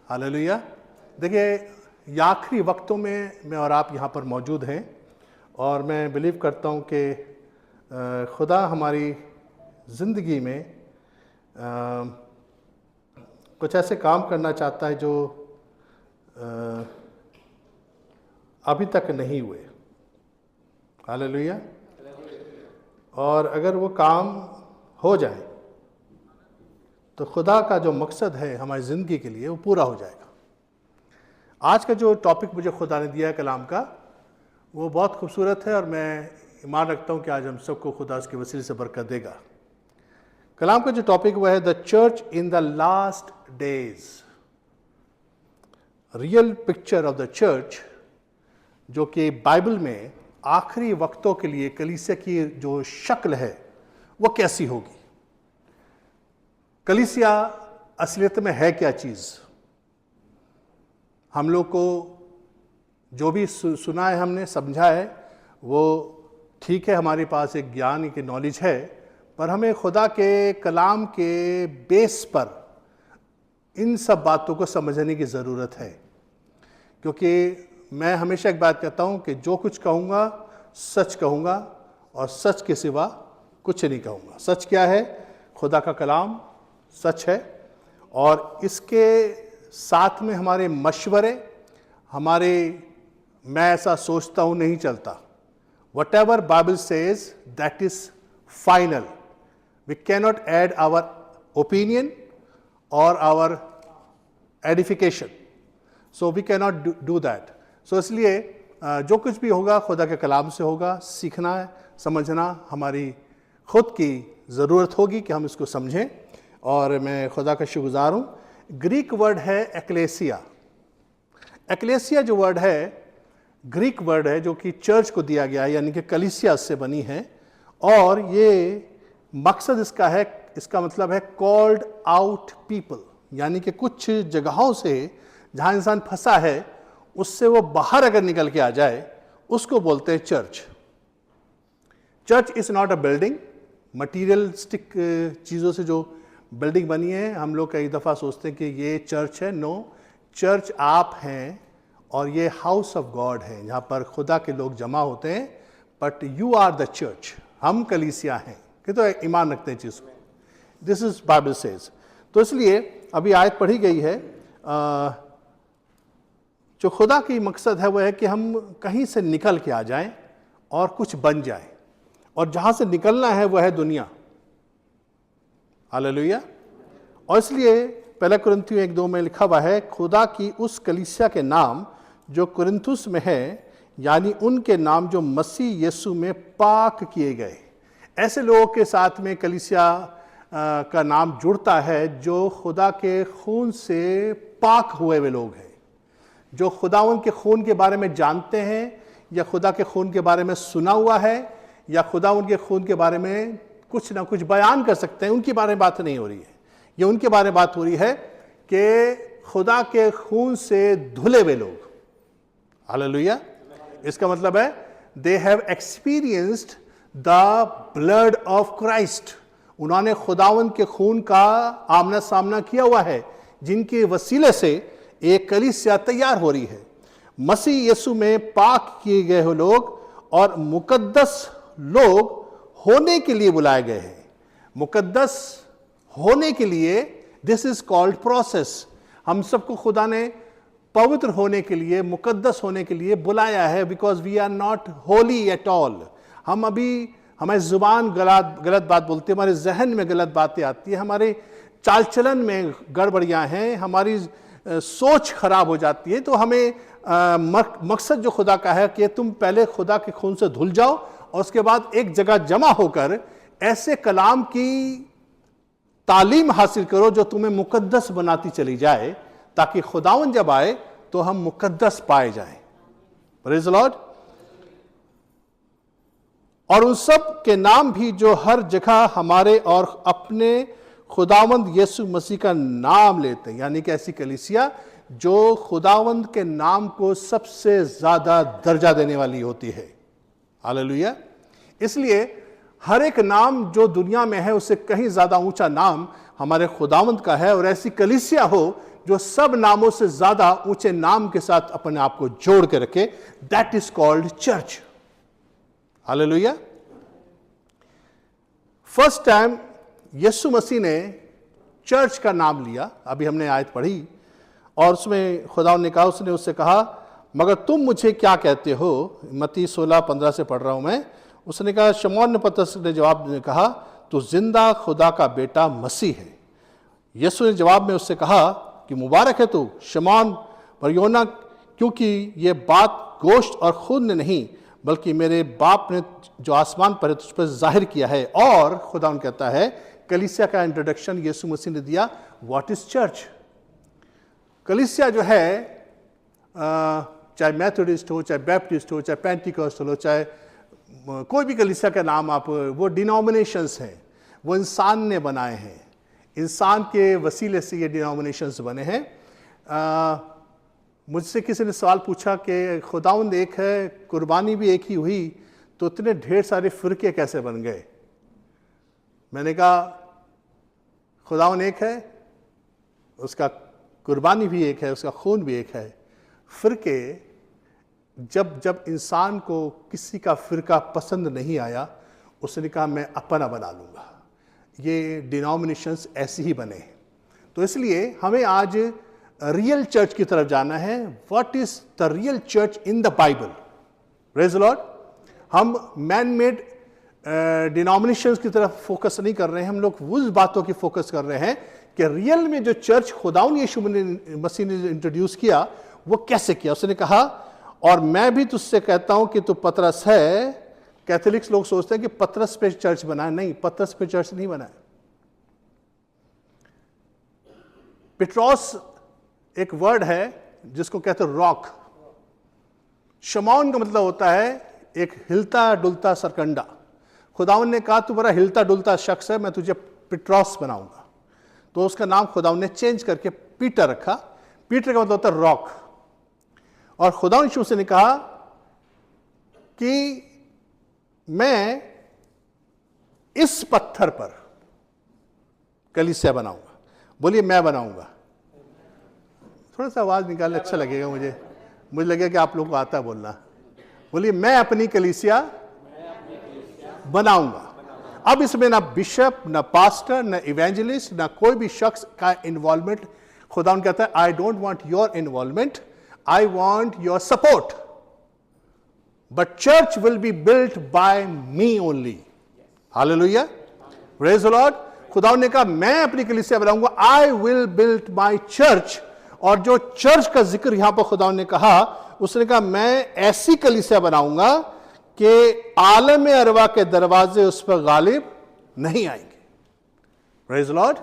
Hallelujah. देखिए, ये आखिरी वक्तों में मैं और आप यहाँ पर मौजूद हैं और मैं बिलीव करता हूँ कि खुदा हमारी ज़िंदगी में कुछ ऐसे काम करना चाहता है जो अभी तक नहीं हुए। हालेलुया। और अगर वो काम हो जाए तो खुदा का जो मकसद है हमारी ज़िंदगी के लिए वो पूरा हो जाएगा। आज का जो टॉपिक मुझे खुदा ने दिया है कलाम का, वो बहुत खूबसूरत है और मैं ईमान रखता हूँ कि आज हम सबको खुदा उसके वसीले से बरकत देगा। कलाम का जो टॉपिक वो है the church in the last days, real picture of the church, जो कि बाइबल में आखिरी वक्तों के लिए कलीसिया की जो शक्ल है वो कैसी होगी। कलीसिया असलियत में है क्या चीज़। हम लोग को जो भी सुना है, हमने समझा है, वो ठीक है, हमारे पास एक ज्ञान की नॉलेज है, पर हमें खुदा के कलाम के बेस पर इन सब बातों को समझने की ज़रूरत है। क्योंकि मैं हमेशा एक बात कहता हूँ कि जो कुछ कहूँगा सच कहूँगा और सच के सिवा कुछ नहीं कहूँगा। सच क्या है? खुदा का कलाम सच है और इसके साथ में हमारे मशवरे, हमारे मैं ऐसा सोचता हूँ नहीं चलता। Whatever Bible says that is final. We cannot add our opinion और our edification, so we cannot do that. So इसलिए जो कुछ भी होगा खुदा के कलाम से होगा। सीखना समझना हमारी खुद की ज़रूरत होगी कि हम इसको समझें, और मैं खुदा का शुक्रगुज़ार हूँ। ग्रीक वर्ड है एक्लेसिया। एक्लेसिया जो वर्ड है ग्रीक वर्ड है जो कि चर्च को दिया गया है, यानी कि कलीसिया से बनी है। और ये मकसद इसका है, इसका मतलब है कॉल्ड आउट पीपल, यानी कि कुछ जगहों से जहाँ इंसान फंसा है उससे वो बाहर अगर निकल के आ जाए उसको बोलते हैं church. Church is not a building, materialistic चीज़ों से जो बिल्डिंग बनी है। हम लोग कई दफ़ा सोचते हैं कि ये चर्च है। नो, चर्च आप हैं और ये हाउस ऑफ गॉड है जहाँ पर खुदा के लोग जमा होते हैं। But you are the church, हम कलीसिया हैं। कि तो ईमान रखते हैं चीज़ को। This is Bible says. तो इसलिए अभी आयत पढ़ी गई है। जो खुदा की मकसद है वो है कि हम कहीं से निकल के आ जाएं और कुछ बन जाए, और जहाँ से निकलना है वह है दुनिया। हालेलुया। और इसलिए पहला कुरिन्थियों 1:2 में लिखा हुआ है, खुदा की उस कलीसिया के नाम जो कुरिन्थुस में है, यानी उनके नाम जो मसीह यीशु में पाक किए गए। ऐसे लोगों के साथ में कलीसिया का नाम जुड़ता है जो खुदा के खून से पाक हुए हुए लोग हैं, जो खुदावंद के खून के बारे में जानते हैं या खुदा के खून के बारे में सुना हुआ है या खुदावंद के खून के बारे में कुछ ना कुछ बयान कर सकते हैं। उनके बारे में बात नहीं हो रही है, ये उनके बारे में बात हो रही है कि खुदा के खून से धुले हुए लोग। हालेलुया। इसका मतलब है they have experienced the blood of Christ. उन्होंने खुदावंद के खून का आमना सामना किया हुआ है, जिनके वसीले से एक कलीसिया तैयार हो रही है। मसीह यीशु में पाक किए गए हो लोग और मुकद्दस लोग होने के लिए बुलाए गए हैं। मुकद्दस होने के लिए, दिस इज कॉल्ड प्रोसेस। हम सबको खुदा ने पवित्र होने के लिए, मुकद्दस होने के लिए बुलाया है, because we are not holy at all. हम अभी, हमारी जुबान गलत बात बोलती है, हमारे जहन में गलत बातें आती है, हमारे चाल चलन में गड़बड़ियाँ हैं, हमारी सोच खराब हो जाती है। तो हमें मकसद जो खुदा का है कि तुम पहले खुदा के खून से धुल जाओ और उसके बाद एक जगह जमा होकर ऐसे कलाम की तालीम हासिल करो जो तुम्हें मुकद्दस बनाती चली जाए, ताकि खुदावन जब आए तो हम मुकद्दस पाए जाएं। Praise the Lord. और उन सब के नाम भी जो हर जगह हमारे और अपने खुदावंद यीशु मसीह का नाम लेते हैं, यानी कि ऐसी कलीसिया जो खुदावंद के नाम को सबसे ज्यादा दर्जा देने वाली होती है। हालेलुया। इसलिए हर एक नाम जो दुनिया में है उससे कहीं ज्यादा ऊंचा नाम हमारे खुदावंद का है। और ऐसी कलीसिया हो जो सब नामों से ज्यादा ऊंचे नाम के साथ अपने आप को जोड़ के रखे, that is called church. Hallelujah. First time यीशु मसीह ने चर्च का नाम लिया, अभी हमने आयत पढ़ी, और उसमें खुदा ने कहा, उसने उससे कहा, मगर तुम मुझे क्या कहते हो? मत्ती 16:15 से पढ़ रहा हूं मैं। उसने कहा, शमौन पतरस ने जवाब में कहा, तू जिंदा खुदा का बेटा मसीह है। यीशु ने जवाब में उससे कहा कि मुबारक है तू शमौन बरयोना, क्योंकि ये बात गोश्त और खून ने नहीं बल्कि मेरे बाप ने जो आसमान पर है तुझ पर जाहिर किया है। और खुदा कहता है, कलीसिया का इंट्रोडक्शन यीशु मसीह ने दिया। What is church? कलीसिया जो है, चाहे मेथोडिस्ट हो, चाहे बैप्टिस्ट हो, चाहे पेंटिकॉस्ट हो, चाहे कोई भी कलीसिया का नाम आप, वो डिनोमिनेशंस हैं, वो इंसान ने बनाए हैं, इंसान के वसीले से ये डिनोमिनेशंस बने हैं। मुझसे किसी ने सवाल पूछा कि खुदावंद एक है, कुर्बानी भी एक ही हुई, तो इतने ढेर सारे फिरके कैसे बन गए? मैंने कहा, खुदावंद एक है, उसका कुर्बानी भी एक है, उसका खून भी एक है। फिरके, जब जब इंसान को किसी का फिरका पसंद नहीं आया, उसने कहा मैं अपना बना लूँगा। ये डिनोमिनेशंस ऐसे ही बने। तो इसलिए हमें आज रियल चर्च की तरफ जाना है। What is the real church in the Bible? Praise the Lord. हम मैन मेड डिनोमिनेशंस की तरफ फोकस नहीं कर रहे हैं, हम लोग उस बातों की फोकस कर रहे हैं कि रियल में जो चर्च खुदावन यीशु मसीह ने इंट्रोड्यूस किया, वो कैसे किया। उसने कहा, और मैं भी तुझसे कहता हूं कि तू पतरस है। कैथोलिक्स लोग सोचते हैं कि पतरस पे चर्च बनाया, नहीं, पतरस पे चर्च नहीं बनाया। पिट्रोस एक वर्ड है जिसको कहते हैं रॉक। शमौन का मतलब होता है एक हिलता डुलता सरकंडा। खुदावन ने कहा, तू बड़ा हिलता डुलता शख्स है, मैं तुझे पिट्रोस बनाऊंगा। तो उसका नाम खुदावन ने चेंज करके पीटर रखा। पीटर का मतलब होता है रॉक। और खुदावन यीशु मसीह ने कहा कि मैं इस पत्थर पर कलीसिया बनाऊंगा। बोलिए, मैं बनाऊंगा। थोड़ा सा आवाज निकालने अच्छा लगेगा मुझे लगेगा कि आप लोगों को आता है बोलना। बोलिए, मैं अपनी कलीसिया बनाऊंगा। अब इसमें ना बिशप, ना पास्टर, ना इवेंजलिस्ट, ना कोई भी शख्स का इन्वॉल्वमेंट। खुदा कहता है, I don't want your involvement, I want your support, but church will be built by me only. Hallelujah, praise the Lord. खुदा ने कहा, मैं अपनी कलीसिया बनाऊंगा, I will build my church। और जो चर्च का जिक्र यहां पर खुदा ने कहा, उसने कहा मैं ऐसी कलीसिया बनाऊंगा कि आलम अरवा के दरवाजे उस पर गालिब नहीं आएंगे। Praise Lord.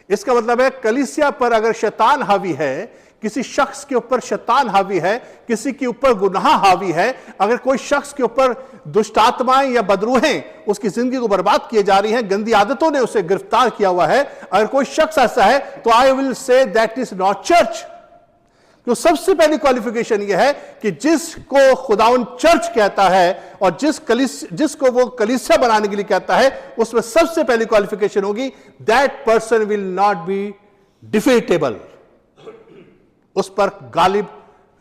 इसका मतलब है कलीसिया पर अगर शैतान हावी है, किसी शख्स के ऊपर शैतान हावी है, किसी के ऊपर गुनाह हावी है, अगर कोई शख्स के ऊपर दुष्ट आत्माएं या बदरूहें उसकी जिंदगी को बर्बाद किए जा रही हैं, गंदी आदतों ने उसे गिरफ्तार किया हुआ है, अगर कोई शख्स ऐसा है, तो I will say that is not church. तो सबसे पहली क्वालिफिकेशन यह है कि जिसको खुदावन चर्च कहता है और जिसको वो कलीसिया बनाने के लिए कहता है, उसमें सबसे पहली क्वालिफिकेशन होगी, that person will not be defeatable. उस पर गालिब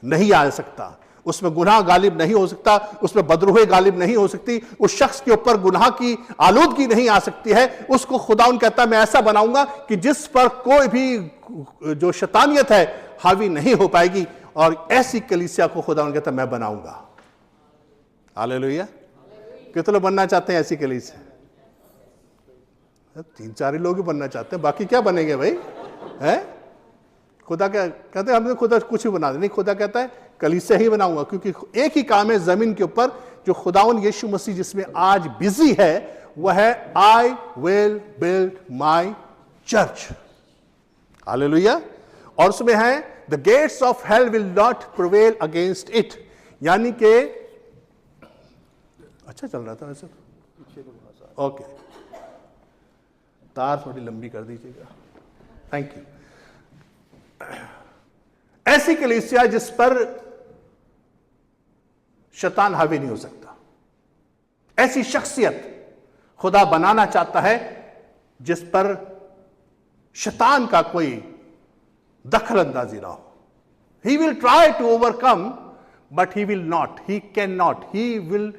नहीं आ सकता, उसमें गुनाह गालिब नहीं हो सकता, उसमें बदरूहे गालिब नहीं हो सकती, उस शख्स के ऊपर गुनाह की आलूदगी नहीं आ सकती है। उसको खुदावन कहता है, मैं ऐसा बनाऊंगा कि जिस पर कोई भी जो शैतानियत है हावी नहीं हो पाएगी। और ऐसी कलीसिया को खुदावन कहता है, मैं बनाऊंगा। हालेलुया। कितने लोग बनना चाहते हैं ऐसी कलीसिया? 3-4 लोग ही बनना चाहते हैं, बाकी क्या बनेंगे भाई? है खुदा क्या कहते हैं, हमने खुदा कुछ भी बना दे, नहीं, खुदा कहता है कलीसिया ही बनाऊंगा। क्योंकि एक ही काम है जमीन के ऊपर जो खुदावन यीशु मसीह जिसमें आज बिजी है, वह है I will build my church. Hallelujah. और उसमें है the gates of hell will not prevail against it. यानी कि अच्छा चल रहा था वैसे, ओके, तार थोड़ी लंबी कर दीजिएगा, थैंक यू। ऐसी कलीसिया जिस पर शैतान हावी नहीं हो सकता, ऐसी शख्सियत खुदा बनाना चाहता है जिस पर शैतान का कोई दखल अंदाजी ना हो। He will try to overcome but he will not, he can not, he will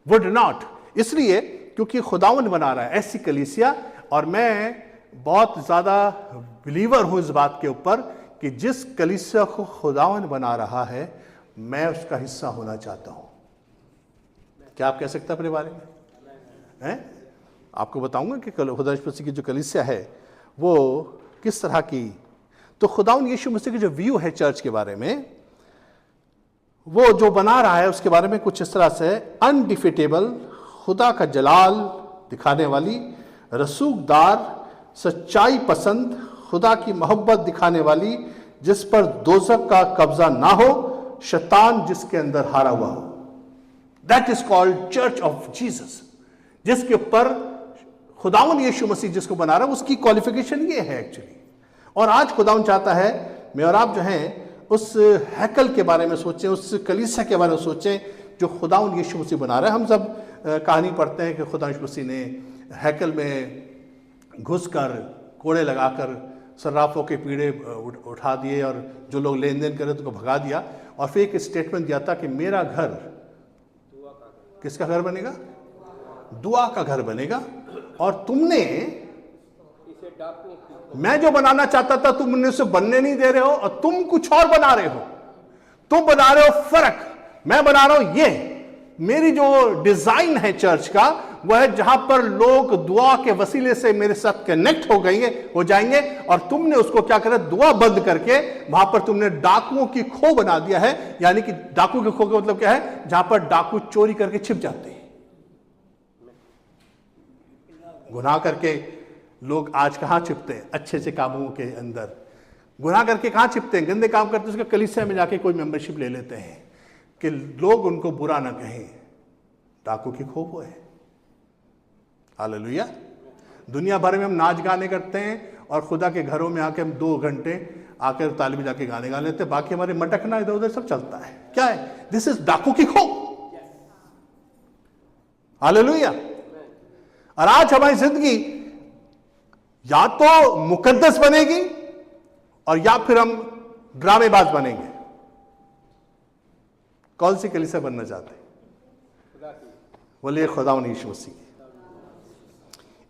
would not. इसलिए क्योंकि खुदावन बना रहा है ऐसी कलीसिया, और मैं बहुत ज्यादा बिलीवर हूं इस बात के ऊपर कि जिस कलीसिया को खुदावन बना रहा है मैं उसका हिस्सा होना चाहता हूं। क्या आप कह सकते हैं अपने बारे में? हैं? आपको बताऊंगा कि खुदा यीशु मसीह की जो कलीसिया है वो किस तरह की। तो खुदावन यीशु मसीह की जो व्यू है चर्च के बारे में, वो जो बना रहा है उसके बारे में कुछ इस तरह से, अनडिफिटेबल, खुदा का जलाल दिखाने वाली, रसूखदार, सच्चाई पसंद, खुदा की मोहब्बत दिखाने वाली, जिस पर दोजख का कब्जा ना हो, शैतान जिसके अंदर हारा हुआ हो। That is called church of Jesus, जिसके ऊपर खुदावन यीशु मसीह जिसको बना रहा है उसकी क्वालिफिकेशन ये है एक्चुअली। और आज खुदावन चाहता है मैं और आप जो हैं उस हैकल के बारे में सोचें, उस कलीसिया के बारे में सोचें जो खुदावन यीशु मसीह बना रहा है। हम सब कहानी पढ़ते हैं कि खुदा यीशु मसीह ने हैकल में घुसकर कोड़े लगाकर सर्राफों के पीड़े उठा दिए और जो लोग लेन देन करे तो भगा दिया, और फिर एक स्टेटमेंट दिया था कि मेरा घर किसका घर बनेगा? दुआ का घर बनेगा। और तुमने मैं जो बनाना चाहता था तुम मुझे से बनने नहीं दे रहे हो, और तुम कुछ और बना रहे हो। तुम बना रहे हो फर्क, मैं बना रहा हूं ये। मेरी जो डिजाइन है चर्च का वह है जहां पर लोग दुआ के वसीले से मेरे साथ कनेक्ट हो जाएंगे, और तुमने उसको क्या करा, दुआ बंद करके वहां पर तुमने डाकुओं की खो बना दिया है। यानी कि डाकू की खो का मतलब क्या है? जहां पर डाकू चोरी करके छिप जाते हैं। गुनाह करके लोग आज कहां छिपते हैं? अच्छे अच्छे कामों के अंदर। गुनाह करके कहां छिपते हैं? गंदे काम करते हैं, उसके कलीसिया में जाके कोई मेंबरशिप ले लेते हैं कि लोग उनको बुरा ना कहें। डाकू की खो है। हालेलुया। दुनिया भर में हम नाच गाने करते हैं और खुदा के घरों में आके हम 2 घंटे आकर ताली में जाके गाने गा लेते हैं, बाकी हमारे मटकना इधर उधर सब चलता है। क्या है? दिस इज डाकू की खो। हालेलुया। और आज हमारी जिंदगी या तो मुकद्दस बनेगी और या फिर हम ड्रामेबाज बनेंगे। कौन सी कलीसिया बनना चाहते हैं? बोलिए खुदावन यीशु मसीह।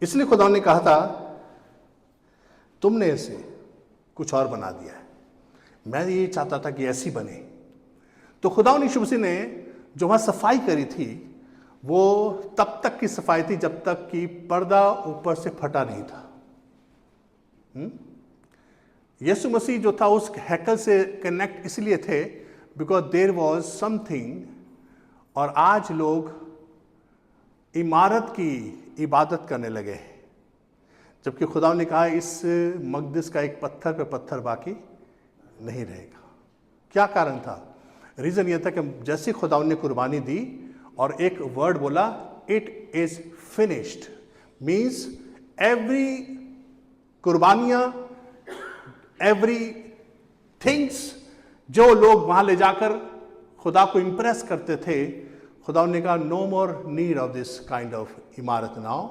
इसलिए खुदावन ने कहा था तुमने इसे कुछ और बना दिया है, मैं ये चाहता था कि ऐसी बने। तो खुदावन यीशु मसीह ने जो वहां सफाई करी थी वो तब तक की सफाई थी जब तक कि पर्दा ऊपर से फटा नहीं था। यीशु मसीह जो था उस हैकल से कनेक्ट इसलिए थे बिकॉज देयर वॉज समथिंग। और आज लोग इमारत की इबादत करने लगे हैं, जबकि खुदा ने कहा इस मकदस का एक पत्थर पे पत्थर बाकी नहीं रहेगा। क्या कारण था? रीजन यह था कि जैसे खुदा ने कुर्बानी दी और एक वर्ड बोला, it is finished, means every कुर्बानियां, एवरी थिंग्स जो लोग वहां ले जाकर खुदा को इंप्रेस करते थे, खुदा ने कहा no more need of this kind of इमारत नाउ,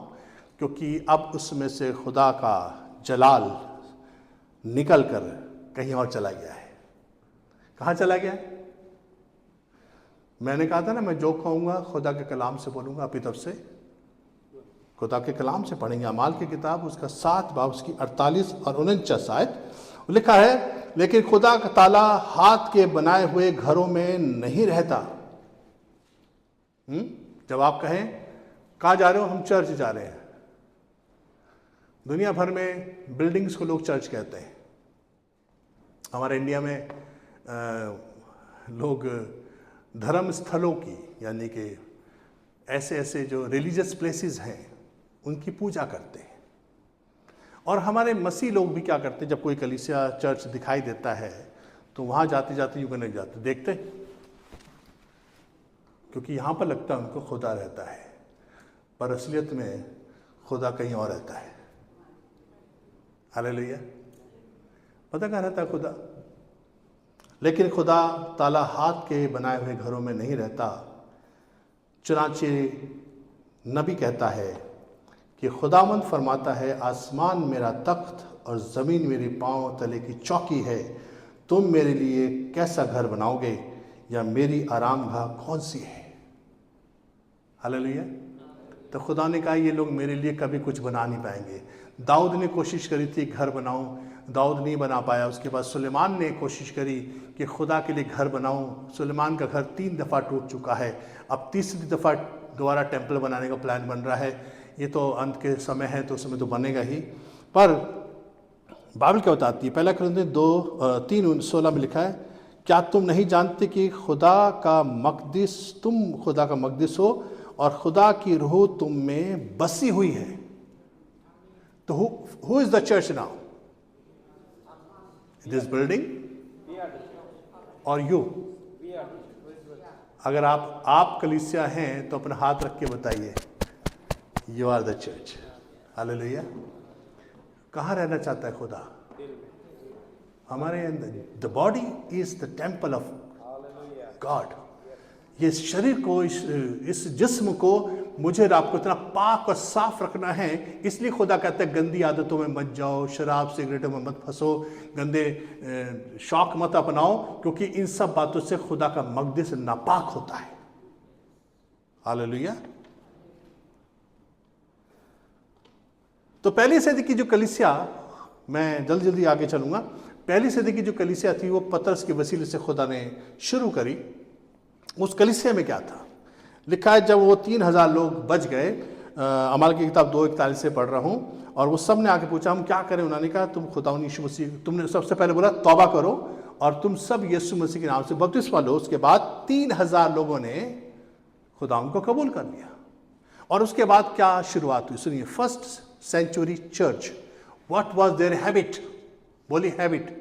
क्योंकि अब उसमें से खुदा का जलाल निकल कर कहीं और चला गया है। कहाँ चला गया है? मैंने कहा था ना, मैं जो कहूँगा खुदा के कलाम से बोलूँगा। अभी तब से खुदा के कलाम से पढ़ेंगे। अमाल की किताब उसका 7 बाब उसकी 48 और 49 आयत लिखा है, लेकिन खुदा का ताला हाथ के बनाए हुए घरों में नहीं रहता। जब आप कहें कहाँ जा रहे हो? हम चर्च जा रहे हैं। दुनिया भर में बिल्डिंग्स को लोग चर्च कहते हैं। हमारे इंडिया में लोग धर्म स्थलों की, यानी कि ऐसे ऐसे जो रिलीजियस प्लेसेस हैं उनकी पूजा करते हैं। और हमारे मसीह लोग भी क्या करते हैं, जब कोई कलीसिया चर्च दिखाई देता है तो वहाँ जाते जाते यूँ नहीं जाते, देखते, क्योंकि यहाँ पर लगता है उनको खुदा रहता है, पर असलियत में खुदा कहीं और रहता है। हालेलुया। पता कहाँ रहता है खुदा? लेकिन खुदा ताला हाथ के बनाए हुए घरों में नहीं रहता। चुनांचे नबी कहता है कि खुदावंद फरमाता है, आसमान मेरा तख्त और ज़मीन मेरे पांव तले की चौकी है। तुम मेरे लिए कैसा घर बनाओगे, या मेरी आराम गाह कौन सी है। हालेलुया। तो खुदा ने कहा ये लोग मेरे लिए कभी कुछ बना नहीं पाएंगे। दाऊद ने कोशिश करी थी घर बनाऊं, दाऊद नहीं बना पाया। उसके बाद सुलेमान ने कोशिश करी कि खुदा के लिए घर बनाऊं, सुलेमान का घर 3 दफ़ा टूट चुका है। अब तीसरी दफ़ा दोबारा टेंपल बनाने का प्लान बन रहा है। ये तो अंत के समय है, तो उसमें तो बनेगा ही। पर बाइबल क्या बताती है, 1 कुरिन्थियों 2:3-16 में लिखा है, क्या तुम नहीं जानते कि तुम खुदा का मकदिस हो और खुदा की रूह तुम में बसी हुई है। तो who is the church now? This building और यू। अगर आप कलीसिया हैं तो अपना हाथ रख के बताइए, you are the church. Hallelujah. कहाँ रहना चाहता है खुदा? हमारे अंदर। The body is the temple of God. ये शरीर को, इस जिस्म को मुझे और आपको इतना पाक और साफ रखना है। इसलिए खुदा कहता है गंदी आदतों में मत जाओ, शराब सिगरेटों में मत फंसो, गंदे शौक मत अपनाओ, क्योंकि इन सब बातों से खुदा का मकदस नापाक होता है। हालेलुया। तो पहली सदी की जो कलीसिया, मैं जल्दी आगे चलूंगा। पहली सदी की जो कलीसिया थी वो पतरस के वसीले से खुदा ने शुरू करी। उस कलीसिया में क्या था लिखा है, जब वो 3000 लोग बच गए, अमाल की किताब 2:41 से पढ़ रहा हूँ, और वो सब ने आके पूछा हम क्या करें। उन्होंने कहा तुम खुदा यीशु मसीह, तुमने सबसे पहले बोला तौबा करो और तुम सब यीशु मसीह के नाम से बपतिस्मा लो। उसके बाद 3000 लोगों ने खुदा को कबूल कर लिया। और उसके बाद क्या शुरुआत हुई सुनिए। First century church, what was there habit? बोली हैबिट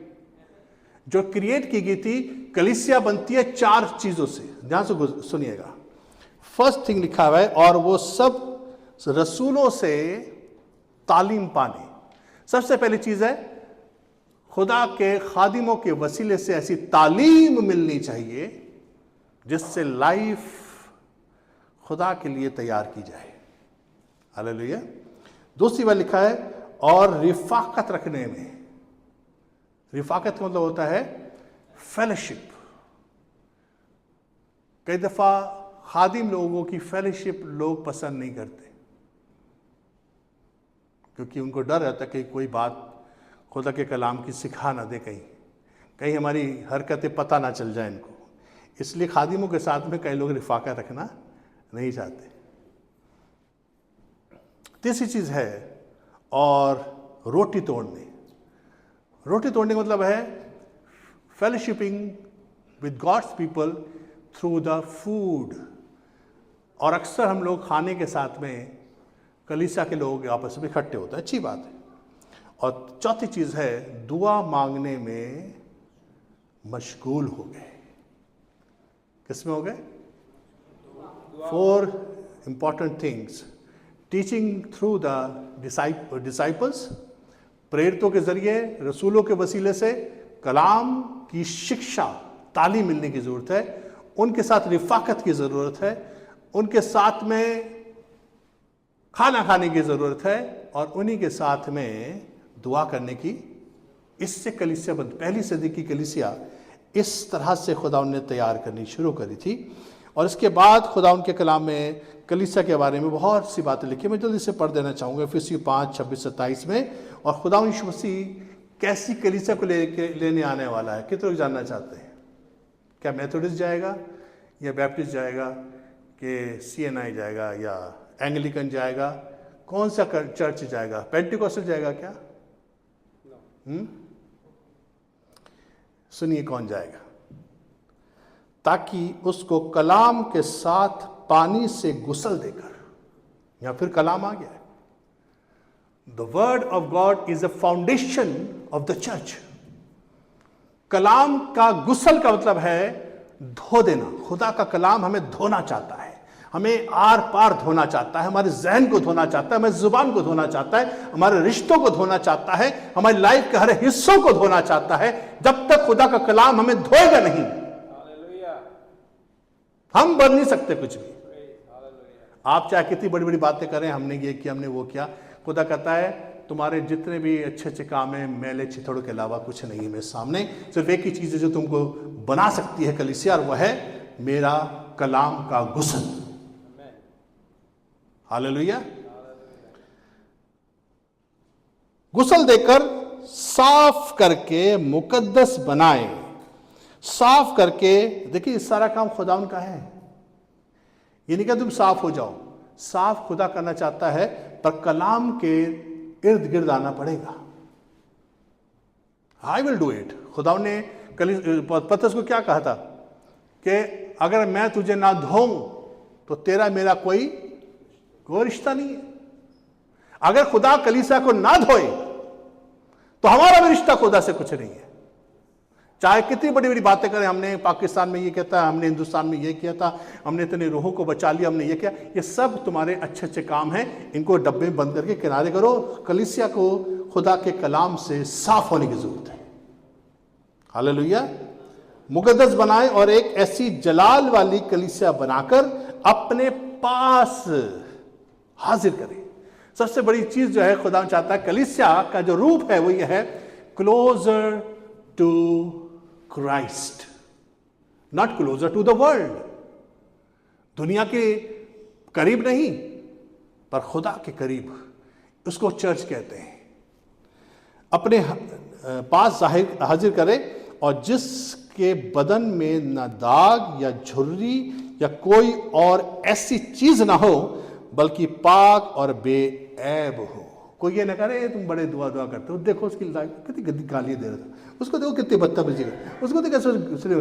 जो क्रिएट की गई थी। कलीसिया बनती है 4 चीजों से, ध्यान से सुनिएगा। फर्स्ट थिंग लिखा हुआ है, और वो सब रसूलों से तालीम पाने। सबसे पहली चीज है खुदा के खादिमों के वसीले से ऐसी तालीम मिलनी चाहिए जिससे लाइफ खुदा के लिए तैयार की जाए। हालेलुया। दूसरी बार लिखा है, और रिफाकत रखने में। रिफाकत का मतलब होता है फेलोशिप। कई दफा खादिम लोगों की फेलोशिप लोग पसंद नहीं करते, क्योंकि उनको डर रहता है कि कोई बात खुदा के कलाम की सिखा ना दे, कहीं हमारी हरकतें पता ना चल जाए इनको। इसलिए खादिमों के साथ में कई लोग रिफाका रखना नहीं चाहते। तीसरी चीज है, और रोटी तोड़ने। रोटी तोड़ने का मतलब है fellowshipping with God's people through the food. और अक्सर हम लोग खाने के साथ में कलीसिया के लोग आपस में इकट्ठे होते हैं, अच्छी बात है। और चौथी चीज है, दुआ मांगने में मशगूल हो गए। किसमें हो गए? 4 important things. Teaching through the disciples, प्रेरितों के जरिए, रसूलों के वसीले से कलाम की शिक्षा, तालीम मिलने की जरूरत है। उनके साथ रिफाकत की जरूरत है, उनके साथ में खाना खाने की जरूरत है, और उन्हीं के साथ में दुआ करने की। इससे कलीसिया बंद, पहली सदी की कलीसिया इस तरह से खुदा ने तैयार करनी शुरू करी थी। और इसके बाद खुदा उनके कलाम में कलीसिया के बारे में बहुत सी बातें लिखी। मैं जल्दी से पढ़ देना चाहूँगा इफिसियों 5:26-27 में। और खुदा यीशु मसीह कैसी कलीसिया को लेने आने वाला है, कितने लोग जानना चाहते हैं? क्या मेथोडिस्ट जाएगा, या बैप्टिस्ट जाएगा, कि CNI जाएगा, या एंग्लिकन जाएगा? कौन सा चर्च जाएगा? पेंटिकोस्टल जाएगा क्या? सुनिए कौन जाएगा, ताकि उसको कलाम के साथ पानी से गुसल देकर, या फिर कलाम आ गया है। The word of God is the foundation of the church. कलाम का गुसल का मतलब है धो देना। खुदा का कलाम हमें धोना चाहता है, हमें आर पार धोना चाहता है, हमारे जहन को धोना चाहता है, हमारी जुबान को धोना चाहता है, हमारे रिश्तों को धोना चाहता है, हमारी लाइफ के हर हिस्सों को धोना चाहता है। जब तक खुदा का कलाम हमें धोएगा नहीं, हम बन नहीं सकते कुछ भी। आप चाहे कितनी बड़ी बड़ी बातें करें, हमने ये किया, हमने वो किया, खुदा कहता है तुम्हारे जितने भी अच्छे अच्छे काम हैं मैले चिथड़ों के अलावा कुछ नहीं है मेरे सामने। सिर्फ एक ही चीज़ है जो तुमको बना सकती है कलीसिया, और वह है मेरा कलाम का गुस्ल। हालेलुया। गुस्ल देकर साफ करके मुकद्दस बनाए। साफ करके, देखिए इस सारा काम खुदावन का है। ये नहीं कि तुम साफ हो जाओ, साफ खुदा करना चाहता है, पर कलाम के इर्द गिर्द आना पड़ेगा। I will do it. खुदावन ने पतरस को क्या कहा था कि अगर मैं तुझे ना धोऊं तो तेरा मेरा कोई रिश्ता नहीं है। अगर खुदा कलीसिया को ना धोए तो हमारा भी रिश्ता खुदा से कुछ नहीं है। चाहे कितनी बड़ी बड़ी बातें करें, हमने पाकिस्तान में ये किया था, हमने हिंदुस्तान में ये किया था, हमने इतने रूहों को बचा लिया, हमने ये किया, ये सब तुम्हारे अच्छे अच्छे काम हैं। इनको डब्बे में बंद करके किनारे करो। कलीसिया को खुदा के कलाम से साफ होने की जरूरत है। हालेलुया। मुकद्दस बनाए और एक ऐसी जलाल वाली कलीसिया बनाकर अपने पास हाजिर करें। सबसे बड़ी चीज जो है खुदा चाहता है, कलीसिया का जो रूप है वो ये है, closer to Christ, not closer to the world. दुनिया के करीब नहीं, पर खुदा के करीब, उसको चर्च कहते हैं। अपने पास हाजिर करे, और जिसके बदन में न दाग या झुर्री या कोई और ऐसी चीज ना हो, बल्कि पाक और बेऐब हो। कोई ये ना करे तुम बड़े दुआ करते हो, देखो उसकी कितनी गंदी गाली दे रहा था, उसको देखो कितनी बदतमीजी कर, उसको देखो कैसे उसने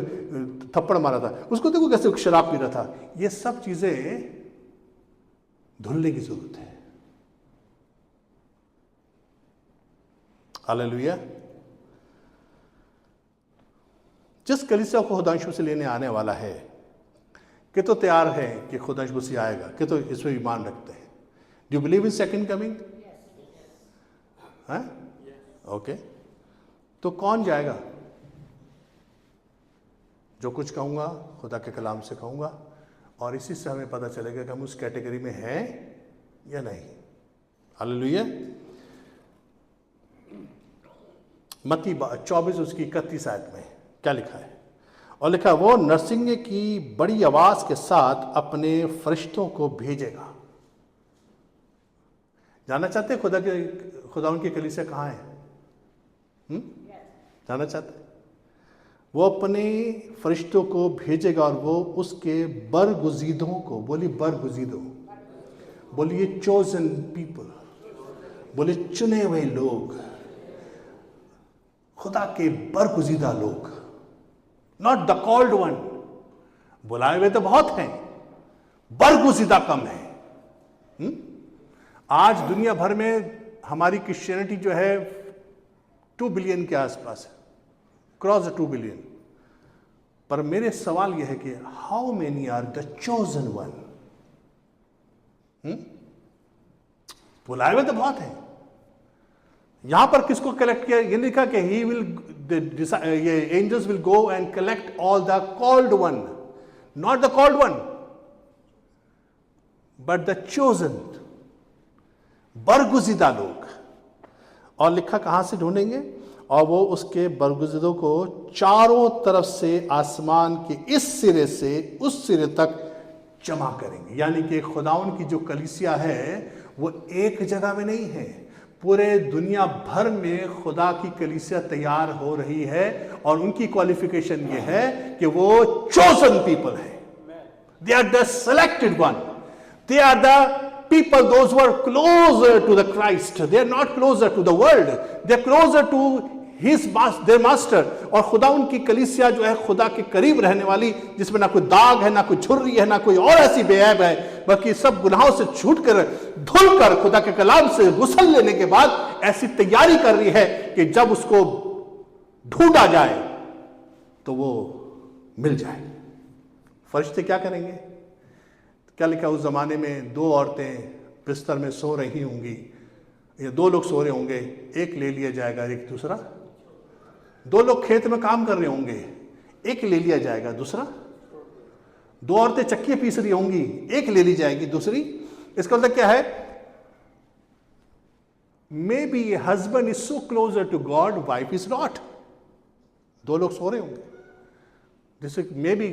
थप्पड़ मारा था, उसको देखो कैसे शराब पी रहा था। ये सब चीजें धुलने की जरूरत है। हालेलुया। जिस कलीसिया को खुदांशु से लेने आने वाला है, कि तो तैयार है कि खुदांशु से आएगा, कि तो इसमें ईमान रखते हैं। Do you believe in second coming? है ओके। तो कौन जाएगा? जो कुछ कहूंगा खुदा के कलाम से कहूंगा, और इसी से हमें पता चलेगा कि हम उस कैटेगरी में हैं या नहीं। हालेलुया। मत्ती 24 उसकी 31 आयत में क्या लिखा है? और लिखा, वो नरसिंगे की बड़ी आवाज के साथ अपने फरिश्तों को भेजेगा। जानना चाहते हैं खुदा उनकी कलीसिया कहाँ है? जानना चाहते हैं? वो अपने फरिश्तों को भेजेगा और वो उसके बरगुजीदों को, बोली बरगुजीदों, बोलिए चोजन पीपल, बोले चुने हुए लोग, खुदा के बरगुजीदा लोग, नॉट द कॉल्ड वन। बुलाए हुए तो बहुत हैं, बरगुजीदा कम है। आज दुनिया भर में हमारी क्रिश्चियनिटी जो है 2 बिलियन के आसपास है, क्रॉस 2 बिलियन। पर मेरे सवाल यह है कि how many are the chosen one? बुलाए हुए तो बहुत हैं। यहां पर किसको कलेक्ट किया? ये लिखा कि ही विल, ये angels will go and collect all the called one, not the called one but the chosen, बरगुजीदा लोग। और लिखा कहां से ढूंढेंगे? और वो उसके बरगुजीदों को चारों तरफ से आसमान के इस सिरे से उस सिरे तक जमा करेंगे। यानी कि खुदावन की जो कलीसिया है वो एक जगह में नहीं है, पूरे दुनिया भर में खुदा की कलीसिया तैयार हो रही है। और उनकी क्वालिफिकेशन ये है कि वो चोजन पीपल है, they are the selected one, they are the people, those who are closer to the Christ. They are not closer to the world, they are closer to his their master. और खुदा उनकी कलीसिया जो है खुदा के करीब रहने वाली, जिसमें ना कोई दाग है, ना कोई झुर्री है, ना कोई और ऐसी बेऐब है, बल्कि सब गुनाहों से छूट कर धुल कर खुदा के कलाम से गुस्ल लेने के बाद ऐसी तैयारी कर रही है कि जब उसको ढूंढा जाए तो वो मिल जाए। फरिश्ते क्या करेंगे? क्या लिखा उस जमाने में 2 औरतें बिस्तर में सो रही होंगी, या 2 लोग सो रहे होंगे, एक ले लिया जाएगा, एक दूसरा। 2 लोग खेत में काम कर रहे होंगे, एक ले लिया जाएगा, दूसरा। 2 औरतें चक्की पीस रही होंगी, एक ले ली जाएगी, दूसरी। इसका मतलब क्या है? May be husband is so closer to God, wife is not. दो लोग सो रहे होंगे, जैसे मे बी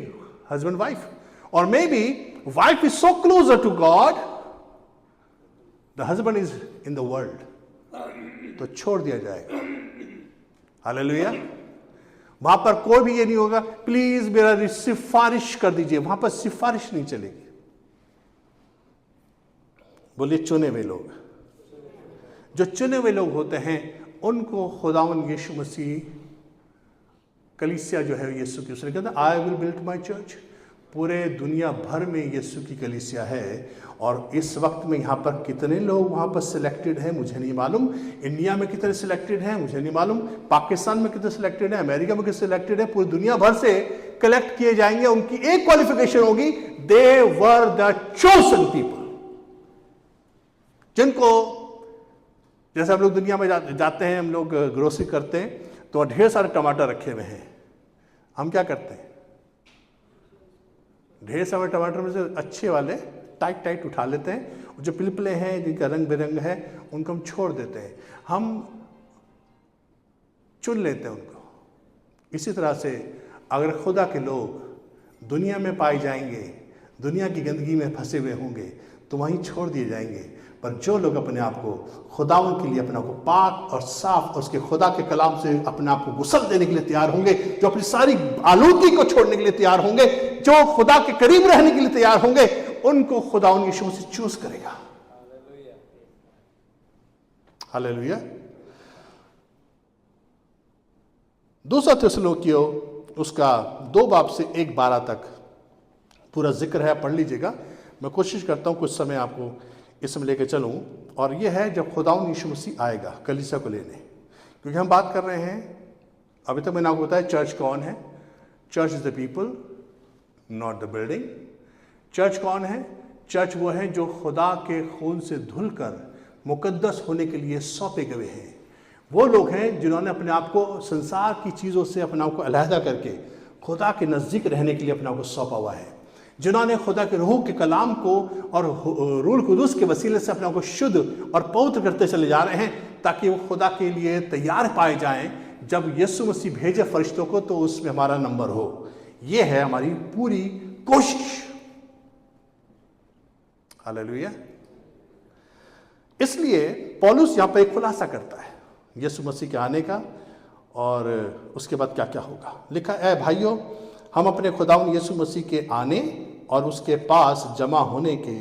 हस्बैंड वाइफ, और may be wife is so closer to God, the husband is in the world, तो छोड़ दिया जाएगा। हालेलुया। वहां पर कोई भी ये नहीं होगा प्लीज मेरा सिफारिश कर दीजिए, वहां पर सिफारिश नहीं चलेगी। बोलिए चुने हुए लोग, जो चुने हुए लोग होते हैं उनको खुदावन यीशु मसीह, कलीसिया जो है यीशु की, उसने कहता I will build my church. पूरे दुनिया भर में यीशु की कलीसिया है, और इस वक्त में यहाँ पर कितने लोग वहाँ पर सिलेक्टेड हैं मुझे नहीं मालूम, इंडिया में कितने सिलेक्टेड हैं मुझे नहीं मालूम, पाकिस्तान में कितने सिलेक्टेड हैं, अमेरिका में कितने सिलेक्टेड हैं, पूरी दुनिया भर से कलेक्ट किए जाएंगे। उनकी एक क्वालिफिकेशन होगी, दे वर द चोजन पीपल। जिनको, जैसे हम लोग दुनिया में जाते हैं, हम लोग ग्रोसरी करते हैं तो ढेर सारे टमाटर रखे हुए हैं, हम क्या करते हैं, ढेर सारे टमाटर में से अच्छे वाले टाइट टाइट उठा लेते हैं, जो पिलपले हैं जिनका रंग बिरंग है उनको हम छोड़ देते हैं, हम चुन लेते हैं उनको। इसी तरह से अगर खुदा के लोग दुनिया में पाए जाएंगे, दुनिया की गंदगी में फंसे हुए होंगे तो वहीं छोड़ दिए जाएंगे। पर जो लोग अपने आप को खुदावन के लिए अपने आप को पाक और साफ और उसके खुदा के कलाम से अपने आप को गुसल देने के लिए तैयार होंगे, जो अपनी सारी आलूदगी को छोड़ने के लिए तैयार होंगे, जो खुदा के करीब रहने के लिए तैयार होंगे, उनको खुदावन यीशु मसीह चूज करेगा। हालेलुया। दूसरा थिस्सलुनीकियों उसका 2 बाब से 1:12 तक पूरा जिक्र है, पढ़ लीजिएगा। मैं कोशिश करता हूं कुछ समय आपको इसमें लेके चलूं, और यह है जब खुदावन यीशु मसीह आएगा कलीसिया को लेने। क्योंकि हम बात कर रहे हैं, अभी तक मैंने आपको बताया चर्च कौन है। Church is the people, not the building. Church कौन है? चर्च वो है जो खुदा के खून से धुलकर मुकद्दस होने के लिए सौंपे गए हैं। वो लोग हैं जिन्होंने अपने आप को संसार की चीज़ों से अपने आप को अलहदा करके खुदा के नज़दीक रहने के लिए अपने आप को सौंपा हुआ है, जिन्होंने खुदा के रूह के कलाम को और रूह कुदूस के वसीले से अपने आप को शुद्ध और पवित्र करते चले जा रहे हैं, ताकि वो खुदा के लिए तैयार पाए जाएं। जब यीशु मसीह भेजे फरिश्तों को तो उसमें हमारा नंबर हो। ये है हमारी पूरी कोशिश। हालेलुया। इसलिए पौलुस यहाँ पर एक खुलासा करता है यीशु मसीह के आने का, और उसके बाद क्या क्या होगा। लिखा है, भाइयों, हम अपने खुदावंद यीशु मसीह के आने और उसके पास जमा होने के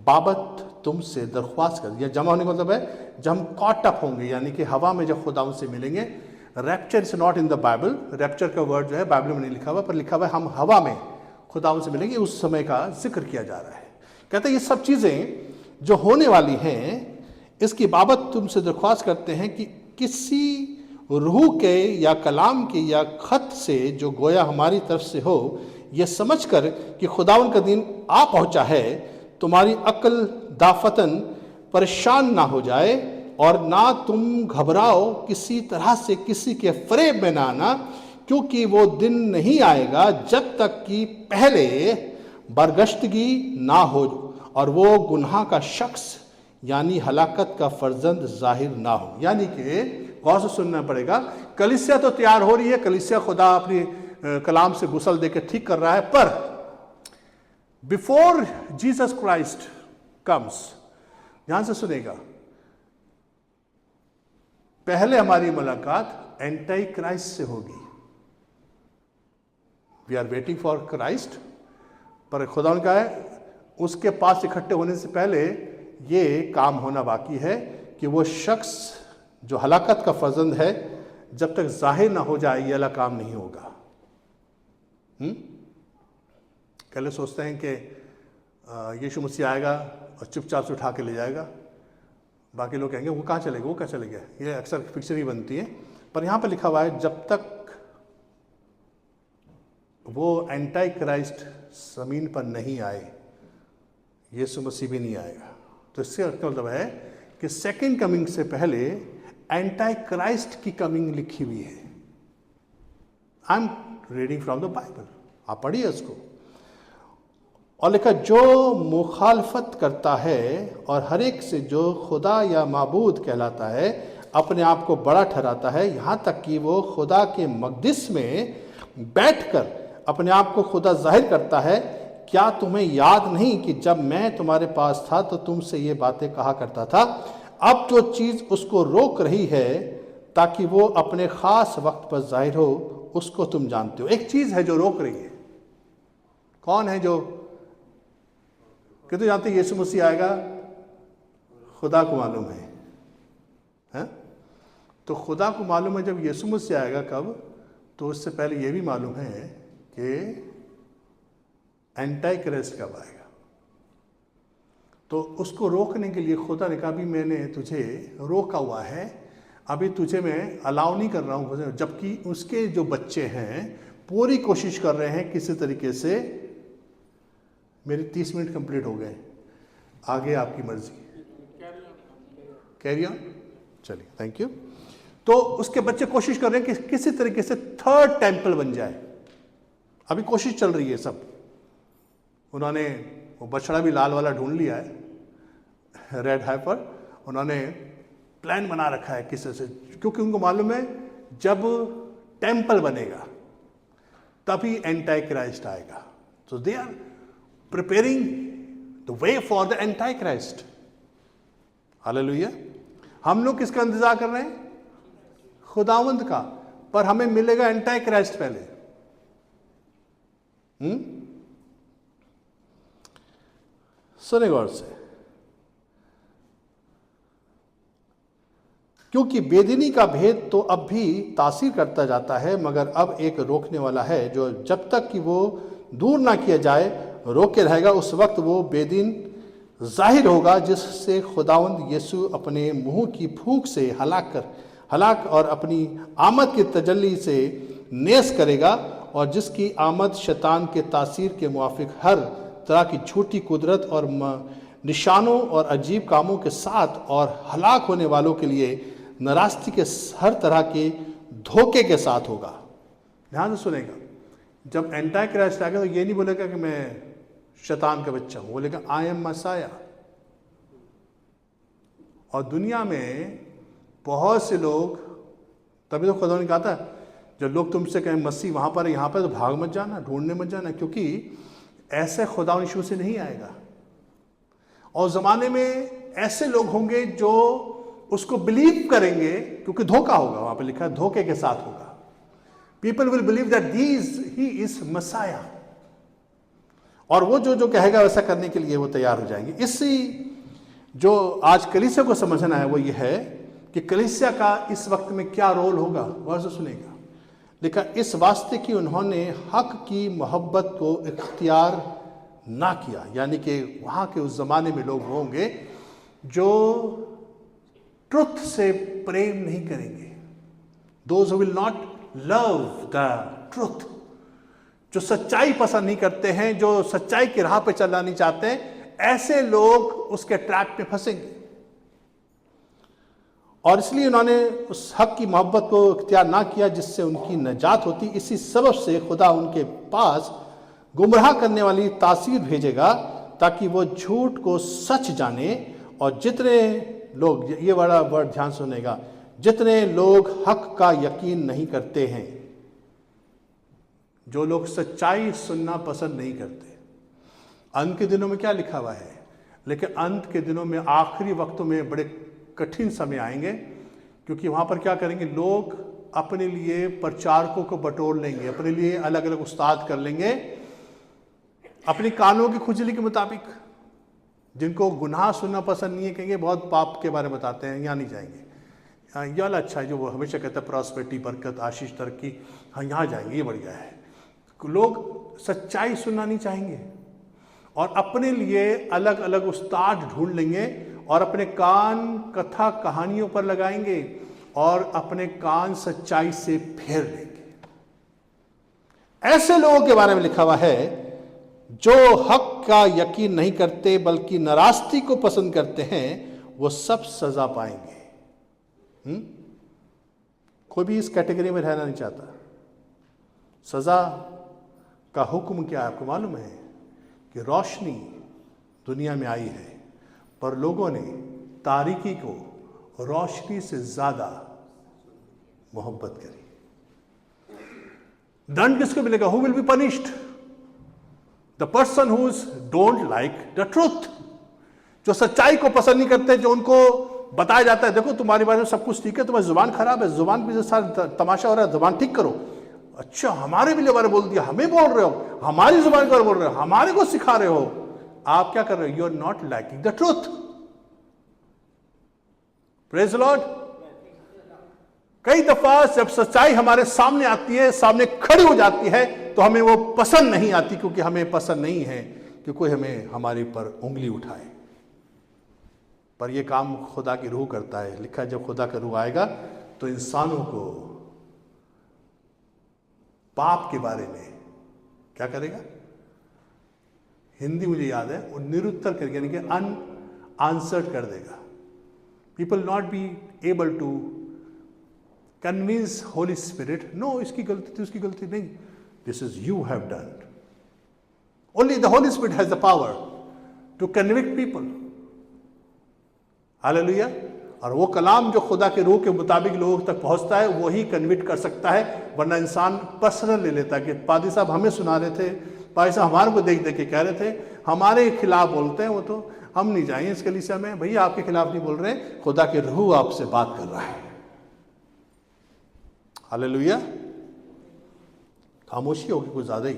बाबत तुमसे दरख्वास्त कर। यह जमा होने का मतलब है जब हम कॉट अप होंगे, यानी कि हवा में जब खुदावंद से मिलेंगे। Rapture is not in the Bible, rapture का वर्ड जो है बाइबल में नहीं लिखा हुआ, पर लिखा हुआ है हम हवा में खुदावंद से मिलेंगे। उस समय का जिक्र किया जा रहा है। कहते हैं ये सब चीज़ें जो होने वाली हैं, इसकी बाबत तुमसे दरख्वास्त करते हैं कि किसी रूह के या कलाम के या खत से जो गोया हमारी तरफ से हो, यह समझकर कि खुदावन का दिन आ पहुंचा है, तुम्हारी अक्ल दाफतन परेशान ना हो जाए, और ना तुम घबराओ किसी तरह से किसी के फरेब में ना आना, क्योंकि वो दिन नहीं आएगा जब तक कि पहले बरगश्तगी ना हो और वो गुनाह का शख्स यानी हलाकत का फर्जंद जाहिर ना हो। यानी कि गौर से सुनना पड़ेगा। कलीसिया तो तैयार हो रही है, कलीसिया खुदा अपनी कलाम से गुसल देकर ठीक कर रहा है, पर बिफोर जीसस क्राइस्ट कम्स, ध्यान से सुनेगा, पहले हमारी मुलाकात एंटी क्राइस्ट से होगी। We are waiting for Christ, पर खुदा का है उसके पास इकट्ठे होने से पहले ये काम होना बाकी है कि वो शख्स जो हलाकत का फर्जंद है, जब तक जाहिर ना हो जाए ये वाला काम नहीं होगा। पहले सोचते हैं कि यीशु मसीह आएगा और चुपचाप से उठा के ले जाएगा, बाकी लोग कहेंगे वो कहाँ चले गए, वो क्या चले गए। ये अक्सर पिक्चर ही बनती है, पर यहाँ पर लिखा हुआ है जब तक वो एंटी क्राइस्ट जमीन पर नहीं आए, यीशु मसीह भी नहीं आएगा। तो इससे मतलब है कि सेकंड कमिंग से पहले एंटी क्राइस्ट की कमिंग लिखी हुई है। I am reading from the Bible, आप पढ़िए उसको। और लिखा जो मुखालफत करता है और हर एक से जो खुदा या माबूद कहलाता है अपने आप को बड़ा ठहराता है, यहाँ तक कि वो खुदा के मकदिस में बैठकर अपने आप को खुदा जाहिर करता है। क्या तुम्हें याद नहीं कि जब मैं तुम्हारे पास था तो तुमसे ये बातें कहा करता था? अब जो चीज़ उसको रोक रही है ताकि वो अपने ख़ास वक्त पर जाहिर हो, उसको तुम जानते हो। एक चीज़ है जो रोक रही है। कौन है जो कहते जानते यीशु मसीह आएगा? खुदा को मालूम है? तो खुदा को मालूम है जब यीशु मसीह आएगा कब, तो उससे पहले ये भी मालूम है कि एंटी क्राइस्ट कब आएगा। तो उसको रोकने के लिए खुदा ने कहा, अभी मैंने तुझे रोका हुआ है, अभी तुझे मैं अलाउ नहीं कर रहा हूँ। जबकि उसके जो बच्चे हैं पूरी कोशिश कर रहे हैं किसी तरीके से। मेरे 30 मिनट कंप्लीट हो गए, आगे आपकी मर्जी। कैरी ऑन, चलिए, थैंक यू। तो उसके बच्चे कोशिश कर रहे हैं कि किसी तरीके से थर्ड टेंपल बन जाए। अभी कोशिश चल रही है सब। उन्होंने वो बछड़ा भी लाल वाला ढूंढ लिया है, रेड हाइपर। उन्होंने प्लान बना रखा है किसी से, क्योंकि उनको मालूम है जब टेंपल बनेगा तभी एंटी क्राइस्ट आएगा। तो they are preparing the way for the antichrist. Hallelujah. हम लोग किसका इंतजार कर रहे हैं? खुदावंद का। पर हमें मिलेगा एंटी क्राइस्ट पहले। सुने गौर से। क्योंकि बेदीनी का भेद तो अब भी तासीर करता जाता है, मगर अब एक रोकने वाला है जो जब तक कि वो दूर ना किया जाए रोके रहेगा। उस वक्त वो बेदीन जाहिर होगा जिससे खुदावंद यीशु अपने मुंह की फूंक से हलाक और अपनी आमद की तजल्ली से नेस करेगा, और जिसकी आमद शैतान के तासीर के मुआफिक हर तरह की झूठी कुदरत और निशानों और अजीब कामों के साथ और हलाक होने वालों के लिए नाराज़गी के हर तरह के धोखे के साथ होगा। ध्यान से सुनेगा। जब एंटी क्राइस्ट आएगा तो ये नहीं बोलेगा कि मैं शैतान का बच्चा हूं, बोलेगा आई एम मसाया। और दुनिया में बहुत से लोग, तभी तो खुदा ने कहा था जब लोग तुमसे कहें मसीह वहां पर यहां पर, तो भाग मत जाना, ढूंढने मत जाना, क्योंकि ऐसे खुदा यीशु से नहीं आएगा। और जमाने में ऐसे लोग होंगे जो उसको बिलीव करेंगे, क्योंकि धोखा होगा, वहां पर लिखा है धोखे के साथ होगा। People will believe that he is messiah, और वो जो कहेगा वैसा करने के लिए वो तैयार हो जाएंगे। इसी जो आज कलीसिया को समझना है वो ये है कि कलीसिया का इस वक्त में क्या रोल होगा। गौर से सुनेगा। लिखा इस वास्ते कि उन्होंने हक की मोहब्बत को इख्तियार ना किया, यानी कि वहां के उस जमाने में लोग होंगे जो ट्रुथ से प्रेम नहीं करेंगे। Those who will not love the truth, जो सच्चाई पसंद नहीं करते हैं, जो सच्चाई की राह पे चलना नहीं चाहते हैं, ऐसे लोग उसके ट्रैप में फंसेंगे। और इसलिए उन्होंने उस हक की मोहब्बत को इख्तियार ना किया जिससे उनकी नजात होती। इसी सबब से खुदा उनके पास गुमराह करने वाली तासीर भेजेगा ताकि वो झूठ को सच जाने। और जितने लोग, ये बड़ा वर्ड ध्यान सुनेगा, जितने लोग हक का यकीन नहीं करते हैं, जो लोग सच्चाई सुनना पसंद नहीं करते। अंत के दिनों में क्या लिखा हुआ है? लेकिन अंत के दिनों में, आखिरी वक्तों में बड़े कठिन समय आएंगे, क्योंकि वहां पर क्या करेंगे लोग? अपने लिए प्रचारकों को बटोर लेंगे, अपने लिए अलग अलग उस्ताद कर लेंगे, अपनी कानों की खुजली के मुताबिक। जिनको गुनाह सुनना पसंद नहीं है कहेंगे बहुत पाप के बारे में बताते हैं, यहाँ नहीं जाएंगे। ये वाला अच्छा है जो वो हमेशा कहता है प्रॉस्पेरिटी, बरकत, आशीष, तरक्की, हाँ यहाँ जाएंगे, ये बढ़िया है। लोग सच्चाई सुनना नहीं चाहेंगे और अपने लिए अलग अलग उस्ताद ढूंढ लेंगे और अपने कान कथा कहानियों पर लगाएंगे और अपने कान सच्चाई से फेर लेंगे। ऐसे लोगों के बारे में लिखा हुआ है जो हक का यकीन नहीं करते बल्कि नाराजगी को पसंद करते हैं, वो सब सजा पाएंगे। कोई भी इस कैटेगरी में रहना नहीं चाहता। सजा का हुक्म क्या है आपको मालूम है? कि रोशनी दुनिया में आई है, पर लोगों ने तारीकी को रोशनी से ज्यादा मोहब्बत करी। दंड किसको मिलेगा? Who will be punished? The person who don't like the truth, जो सच्चाई को पसंद नहीं करते, जो उनको बताया जाता है देखो तुम्हारे बारे में सब कुछ ठीक है, तुम्हारी जुबान खराब है, जुबान के साथ तमाशा हो रहा है, जुबान ठीक करो। अच्छा, हमारे भी बारे बोल दिया, हमें बोल रहे हो, हमारी जुबान के बारे बोल रहे हो, हमारे को सिखा रहे हो। आप क्या कर रहे हो? You are not liking the truth. Praise Lord. कई दफा जब सच्चाई हमारे सामने आती है, सामने खड़ी हो जाती है, तो हमें वो पसंद नहीं आती, क्योंकि हमें पसंद नहीं है कि कोई हमें हमारे पर उंगली उठाए। पर यह काम खुदा की रूह करता है। लिखा है जब खुदा का रूह आएगा तो इंसानों को पाप के बारे में क्या करेगा? हिंदी मुझे याद है, वो निरुत्तर करके, यानी कि अनआंसर्ड कर देगा। People not be able to convince holy spirit, no इसकी गलती थी, उसकी गलती नहीं, this is you have done. Only the holy spirit has the power to convict people. Hallelujah. और वो कलाम जो खुदा के रूह के मुताबिक लोगों तक पहुंचता है, वो ही कन्विक्ट कर सकता है। वरना इंसान पर्सनल ले लेता है कि पादी साहब हमें सुना रहे थे, पादी साहब हमारे को देख देख के कह रहे थे, हमारे खिलाफ बोलते हैं, वो तो हम नहीं जाएंगे इस कलीसिया में। भैया आपके खिलाफ नहीं बोल रहे, खुदा के रूह आपसे बात कर रहा है। हालेलुया। खामोशी होगी कुछ ज्यादा ही।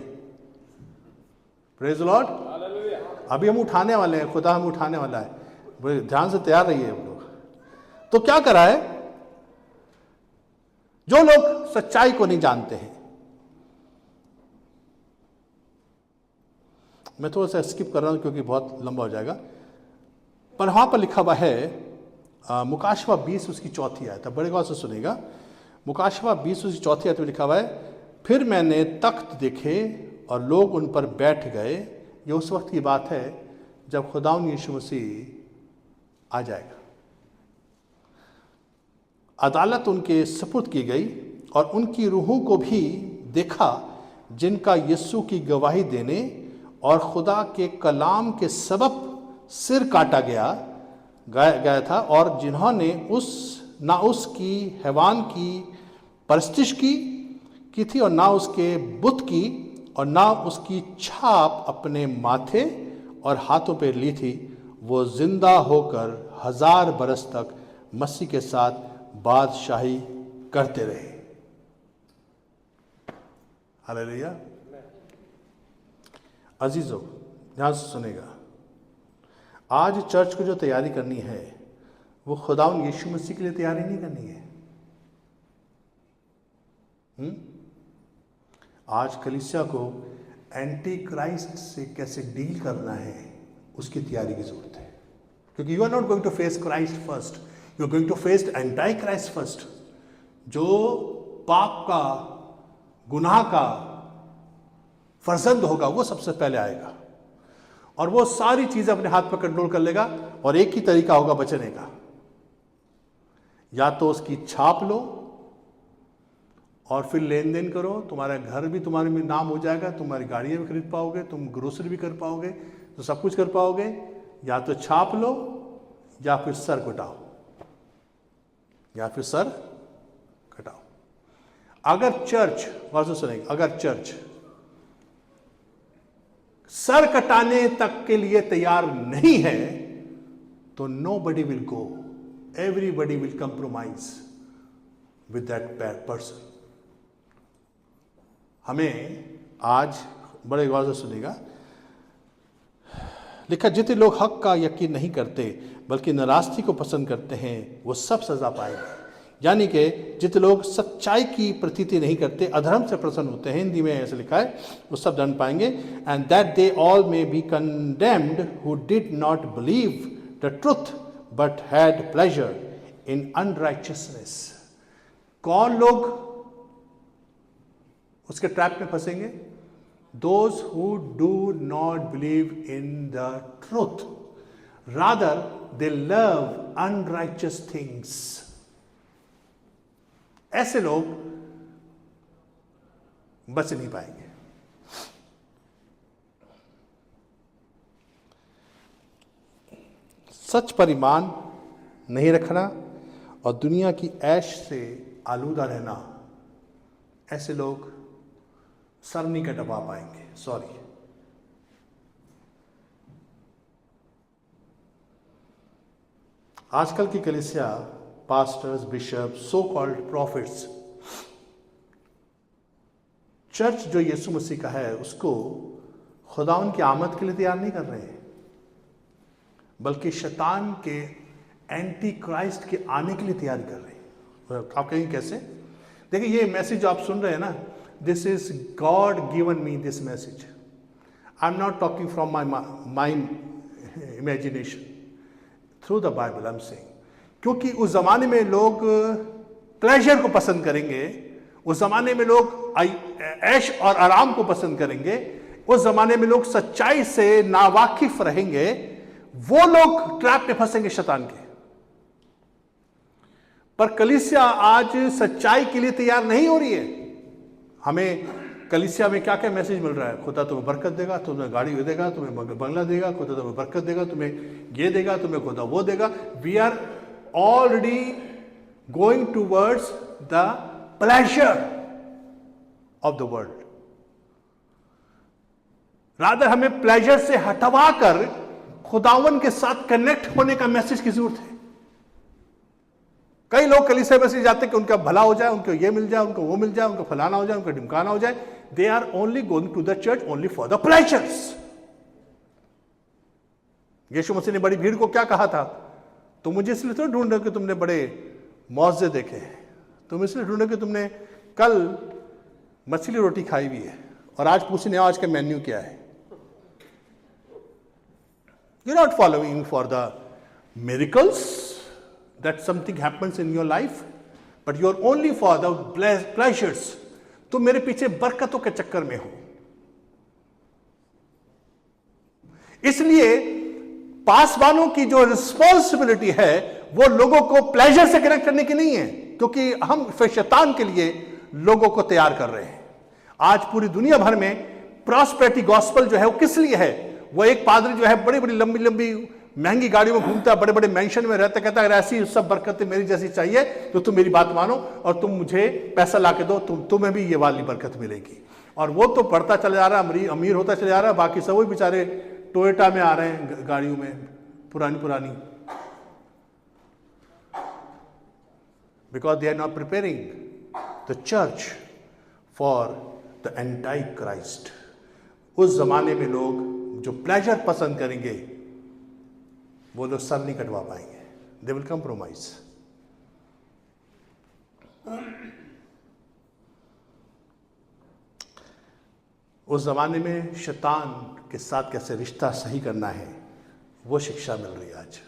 Praise Lord. अभी हम उठाने वाले हैं, खुदा हमें उठाने वाला है, ध्यान से तैयार रहिए हम लोग। तो क्या करा है? जो लोग सच्चाई को नहीं जानते हैं, मैं थोड़ा सा स्किप कर रहा हूं क्योंकि बहुत लंबा हो जाएगा, पर वहां पर लिखा हुआ है मुकाशवा 20 उसकी 4 आयत, बड़े गौर से सुनेगा। मुकाशवा 20 उसकी 4 आयत में लिखा हुआ है, फिर मैंने तख्त देखे और लोग उन पर बैठ गए। ये उस वक्त की बात है जब खुदावंद यीशु मसीह आ जाएगा। अदालत उनके सुपुर्द की गई और उनकी रूहों को भी देखा जिनका यीशु की गवाही देने और खुदा के कलाम के सबब सिर काटा गया था, और जिन्होंने ना उसकी हैवान की परस्तिश की थी और ना उसके बुत की, और ना उसकी छाप अपने माथे और हाथों पर ली थी, वो जिंदा होकर 1000 बरस तक मसीह के साथ बादशाही करते रहे। हालेलुया। अजीजों, ध्यान से सुनेगा, आज चर्च को जो तैयारी करनी है वो खुदावंद यीशु मसीह के लिए तैयारी नहीं करनी है। आज कलीसिया को एंटी क्राइस्ट से कैसे डील करना है उसकी तैयारी की जरूरत है, क्योंकि you are not going to face Christ first, you are going to face antichrist first. जो पाप का, गुनाह का फर्जंद होगा वो सबसे पहले आएगा, और वो सारी चीजें अपने हाथ पर कंट्रोल कर लेगा, और एक ही तरीका होगा बचने का, या तो उसकी छाप लो और फिर लेन देन करो, तुम्हारा घर भी तुम्हारे में नाम हो जाएगा, तुम्हारी गाड़ियां भी खरीद पाओगे, तुम ग्रोसरी भी कर पाओगे, तो सब कुछ कर पाओगे। या तो छाप लो या फिर सर कटाओ, या फिर सर कटाओ। अगर चर्च, गौर से सुनेंगे, अगर चर्च सर कटाने तक के लिए तैयार नहीं है तो nobody will go, everybody will compromise with that person। हमें आज बड़े गौर से सुनेगा, लिखा जितने लोग हक का यकीन नहीं करते बल्कि नाराजगी को पसंद करते हैं वो सब सजा पाएंगे। यानी कि जितने लोग सच्चाई की प्रतीति नहीं करते, अधर्म से प्रसन्न होते हैं, हिंदी में ऐसे लिखा है, वो सब दंड पाएंगे। And that they all may be condemned who did not believe the truth but had pleasure in unrighteousness. कौन लोग उसके ट्रैप में फंसेंगे? Those who do not believe in the truth, rather they love unrighteous things। ऐसे लोग बच नहीं पाएंगे। सच पर ईमान नहीं रखना और दुनिया की ऐश से आलूदा रहना, ऐसे लोग सर नहीं कटवा पाएंगे। सॉरी, आजकल की कलीसिया, pastors, bishop, so called profits, church जो यीशु मसीह का है उसको खुदावन की आमद के लिए तैयार नहीं कर रहे हैं, बल्कि शैतान के एंटी क्राइस्ट के आने के लिए तैयारी कर रहे हैं। आप कहेंगे कैसे? देखिए, ये मैसेज जो आप सुन रहे हैं ना, this is God given me this message. I am not talking from my imagination, through the Bible I am saying. क्योंकि उस जमाने में लोग प्लेजर को पसंद करेंगे, उस जमाने में लोग ऐश और आराम को पसंद करेंगे, उस जमाने में लोग सच्चाई से नावाकिफ रहेंगे, वो लोग ट्रैप में फंसेंगे शैतान के। पर कलीसिया आज सच्चाई के लिए तैयार नहीं हो रही है। हमें कलीसिया में क्या क्या मैसेज मिल रहा है? खुदा तुम्हें बरकत देगा, तुम्हें गाड़ी देगा, तुम्हें बंगला देगा, खुदा तुम्हें बरकत देगा, तुम्हें ये देगा, तुम्हें खुदा वो देगा। We are already going towards the pleasure of the world. Rather हमें प्लेजर से हटवा कर खुदावन के साथ कनेक्ट होने का मैसेज की जरूरत है। कई लोग कलीसिया मैसेज जाते कि उनका भला हो जाए, उनको ये मिल जाए, उनको वो मिल जाए, उनको फलाना हो जाए, उनको ढिमकाना हो जाए। They are only going to the church only for the pleasures. यीशु मसीह ने बड़ी भीड़ को क्या कहा था? तुम मुझे इसलिए तो ढूंढ रहे हो कि तुमने बड़े मौजे देखे हैं, तुम इसलिए ढूंढ रहे हो कि तुमने कल मछली रोटी खाई हुई है और आज पूछने आज का मेन्यू क्या है। You're not following for the miracles that something happens in your life, but you're only for the pleasures. तुम मेरे पीछे बरकतों के चक्कर में हो। इसलिए पासवानों की जो रिस्पॉन्सिबिलिटी है वो लोगों को प्लेजर से कनेक्ट करने की नहीं है, क्योंकि हम फिर शैतान के लिए लोगों को तैयार कर रहे हैं। आज पूरी दुनिया भर में प्रॉस्पेरिटी गॉस्पेल जो है वो किस लिए है? वो एक पादरी जो है बड़ी बड़ी लंबी लंबी महंगी गाड़ियों में घूमता है, बड़े बड़े मेंशन में रहता, कहता है अगर ऐसी सब बरकतें मेरी जैसी चाहिए तो तुम मेरी बात मानो और तुम मुझे पैसा ला के दो, तुम्हें भी ये वाली बरकत मिलेगी। और वो तो बढ़ता चला जा रहा है, अमीर होता चला जा रहा है, बाकी सब वही बेचारे टोयोटा में आ रहे हैं, गाड़ियों में पुरानी पुरानी, because they are not preparing the church for the antichrist. उस जमाने में लोग जो प्लेजर पसंद करेंगे वो लोग सर नहीं कटवा पाएंगे, दे विल कंप्रोमाइज। उस जमाने में शैतान के साथ कैसे रिश्ता सही करना है वो शिक्षा मिल रही है आज।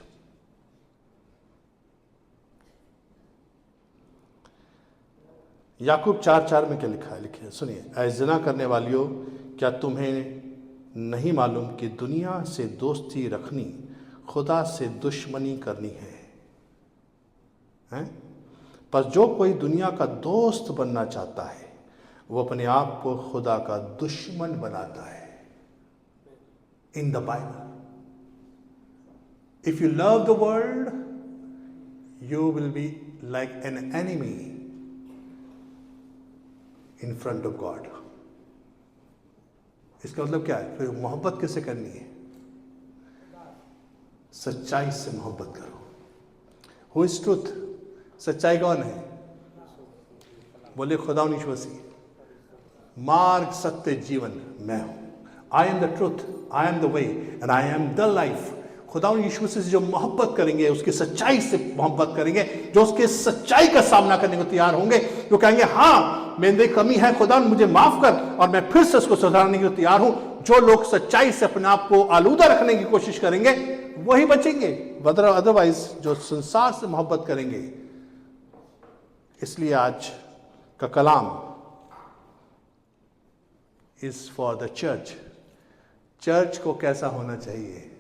याकूब 4:4 में क्या लिखा है? लिखे सुनिए, ऐ ज़िना करने वालियों, क्या तुम्हें नहीं मालूम कि दुनिया से दोस्ती रखनी खुदा से दुश्मनी करनी है? पर जो कोई दुनिया का दोस्त बनना चाहता है वो अपने आप को खुदा का दुश्मन बनाता है। In the Bible, if you love the world you will be like an enemy in front of God. इसका मतलब क्या है? फिर मोहब्बत किससे करनी है? सच्चाई से मोहब्बत करो। Who is truth? सच्चाई कौन है? बोले खुदा यीशु मसीह। मार्ग, सत्य, जीवन मैं हूं। I am the truth, I am the way and I am the life. खुदा यीशु मसीह से जो मोहब्बत करेंगे, उसकी सच्चाई से मोहब्बत करेंगे, जो उसके सच्चाई का सामना करने को तैयार होंगे, जो कहेंगे हाँ मेरी कमी है, खुदा मुझे माफ कर और मैं फिर से उसको सुधारने के लिए तैयार हूं। जो लोग सच्चाई से अपने आप को आलूदा रखने की कोशिश करेंगे वही बचेंगे, अदरवाइज जो संसार से मोहब्बत करेंगे। इसलिए आज का कलाम is for the church. Church को कैसा होना चाहिए?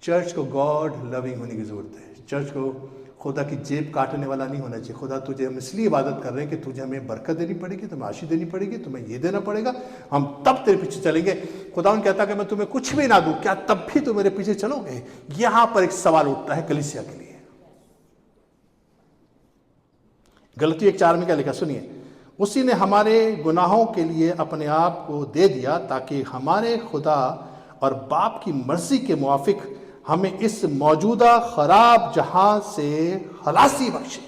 चर्च को गॉड लविंग होने की जरूरत है। चर्च को खुदा की जेब काटने वाला नहीं होना चाहिए। खुदा तुझे हम इसलिए इबादत कर रहे हैं कि तुझे हमें बरकत देनी पड़ेगी, तुम्हें आशीष देनी पड़ेगी, तुम्हें ये देना पड़ेगा, हम तब तेरे पीछे चलेंगे। खुदा कहता कि मैं तुम्हें कुछ भी ना दूं, क्या तब भी तुम मेरे पीछे चलोगे? यहां पर एक सवाल उठता है कलीसिया के लिए। गलती 1:4 में क्या लिखा सुनिए, उसी ने हमारे गुनाहों के लिए अपने आप को दे दिया ताकि हमारे खुदा और बाप की मर्जी के मुआफिक हमें इस मौजूदा खराब जहां से खलासी बख्शे।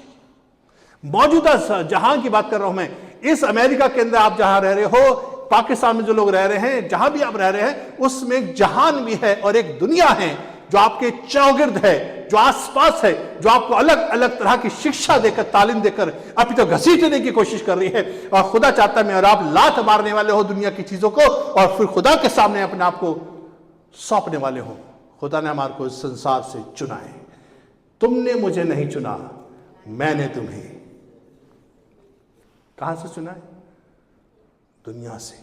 मौजूदा जहां की बात कर रहा हूं मैं, इस अमेरिका के अंदर आप जहां रह रहे हो, पाकिस्तान में जो लोग रह रहे हैं, जहां भी आप रह रहे हैं, उसमें एक जहान भी है और एक दुनिया है जो आपके चौगिर्द है, जो आसपास है, जो आपको अलग अलग तरह की शिक्षा देकर, तालीम देकर अभी तो घसीटने की कोशिश कर रही है। और खुदा चाहता है मैं और आप लात मारने वाले हो दुनिया की चीजों को और फिर खुदा के सामने अपने आप को सौंपने वाले हो। खुदा ने हमारे को इस संसार से चुना है। तुमने मुझे नहीं चुना, मैंने तुम्हें। कहां से चुना है? दुनिया से।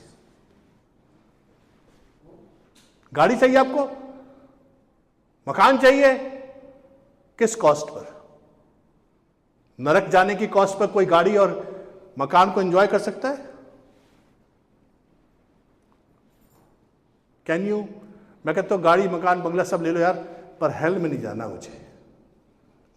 गाड़ी चाहिए आपको, मकान चाहिए, किस कॉस्ट पर? नरक जाने की कॉस्ट पर कोई गाड़ी और मकान को एंजॉय कर सकता है? Can you? मैं कहता हूं गाड़ी, मकान, बंगला सब ले लो यार, पर हेल में नहीं जाना।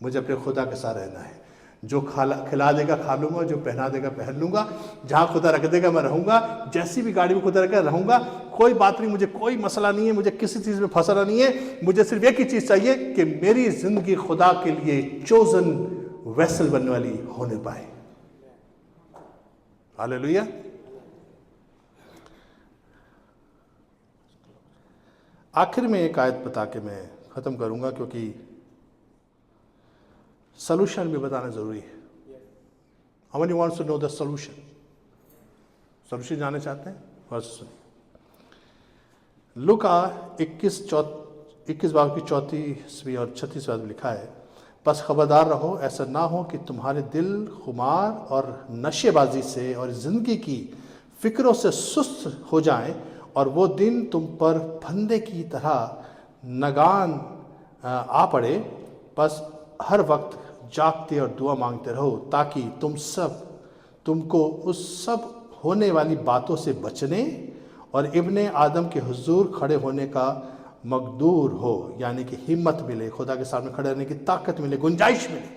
मुझे अपने खुदा के साथ रहना है। जो खिला देगा खा लूंगा, जो पहना देगा पहन लूंगा, जहां खुदा रख देगा मैं रहूंगा, जैसी भी गाड़ी में खुदा रखा रहूंगा, कोई बात नहीं, मुझे कोई मसला नहीं है, मुझे किसी चीज में फंसना नहीं है। मुझे सिर्फ एक ही चीज चाहिए कि मेरी जिंदगी खुदा के लिए चोजन वेसल बनने वाली होने पाए। हालेलुया। आखिर में एक आयत बता के मैं खत्म करूंगा, क्योंकि सॉल्यूशन भी बताना जरूरी है। How many wants to know the solution? Solution जानना चाहते हैं? और सुनिए, लूका 21 बाब की 34वीं और 36वीं बात में लिखा है, बस खबरदार रहो, ऐसा ना हो कि तुम्हारे दिल खुमार और नशेबाजी से और जिंदगी की फिक्रों से सुस्त हो जाएं और वो दिन तुम पर फंदे की तरह नगान आ पड़े। बस हर वक्त जागते और दुआ मांगते रहो ताकि तुमको उस सब होने वाली बातों से बचने और इब्ने आदम के हुजूर खड़े होने का मकदूर हो, यानी कि हिम्मत मिले, खुदा के सामने खड़े रहने की ताकत मिले, गुंजाइश मिले।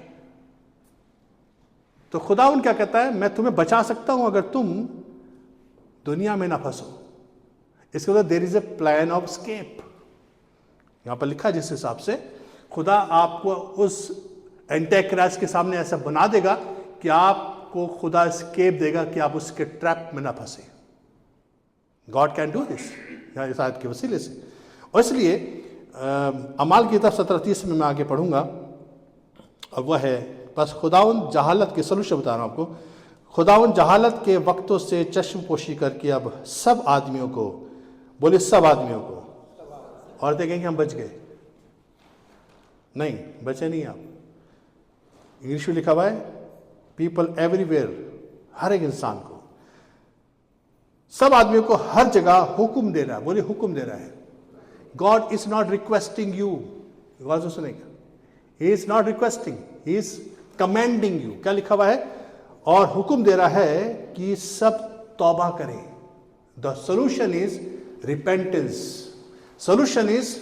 तो खुदावंद क्या कहता है, मैं तुम्हें बचा सकता हूं अगर तुम दुनिया में ना फंसो। इसके बाद there is a plan of escape, यहां पर लिखा जिस हिसाब से खुदा आपको उस एंटीक्राइस्ट के सामने ऐसा बना देगा कि आपको खुदा स्केप देगा कि आप उसके ट्रैप में ना फंसे। गॉड कैन डू दिस, यहाँ इस आयत के वसीले से। और इसलिए अमाल की किताब 17:30 में मैं आगे पढ़ूंगा, और वह है, बस खुदाउन जहालत के सलूशन बता रहा हूं आपको, खुदाउन जहालत के वक्तों से चश्म पोशी करके अब सब आदमियों को, बोले सब आदमियों को, और देखेंगे हम बच गए नहीं, बचे नहीं आप। इंग्लिश में लिखा हुआ है पीपल एवरीवेयर, हर एक इंसान को, सब आदमियों को हर जगह हुक्म दे रहा है। बोले हुक्म दे रहा है। God is not requesting you, God सुनेगा, he is not requesting, he is commanding you. क्या लिखा हुआ है? और हुक्म दे रहा है कि सब तौबा करें। The solution is repentance. Solution is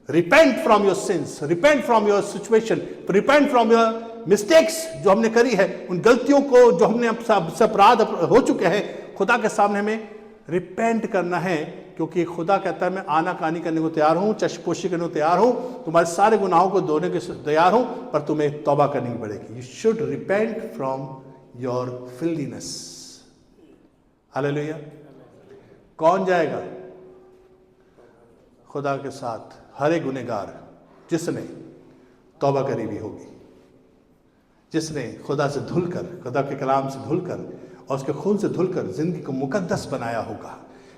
repent from your sins, repent from your situation, repent from your mistakes जो हमने करी है, उन गलतियों को जो हमने अपराध हो चुके हैं, खुदा के सामने हमें रिपेंट करना है। क्योंकि खुदा कहता है मैं आनाकानी करने को तैयार हूं, चश्मपोशी करने को तैयार हूं, तुम्हारे सारे गुनाहों को धोने के तैयार हूं, पर तुम्हें तौबा करनी पड़ेगी। You should repent from your filthiness. Hallelujah. कौन जाएगा खुदा के साथ? हर एक गुनहगार जिसने तौबा करी भी होगी, जिसने खुदा से धुलकर, खुदा के कलाम से धुलकर और उसके खून से धुलकर जिंदगी को मुकद्दस बनाया होगा,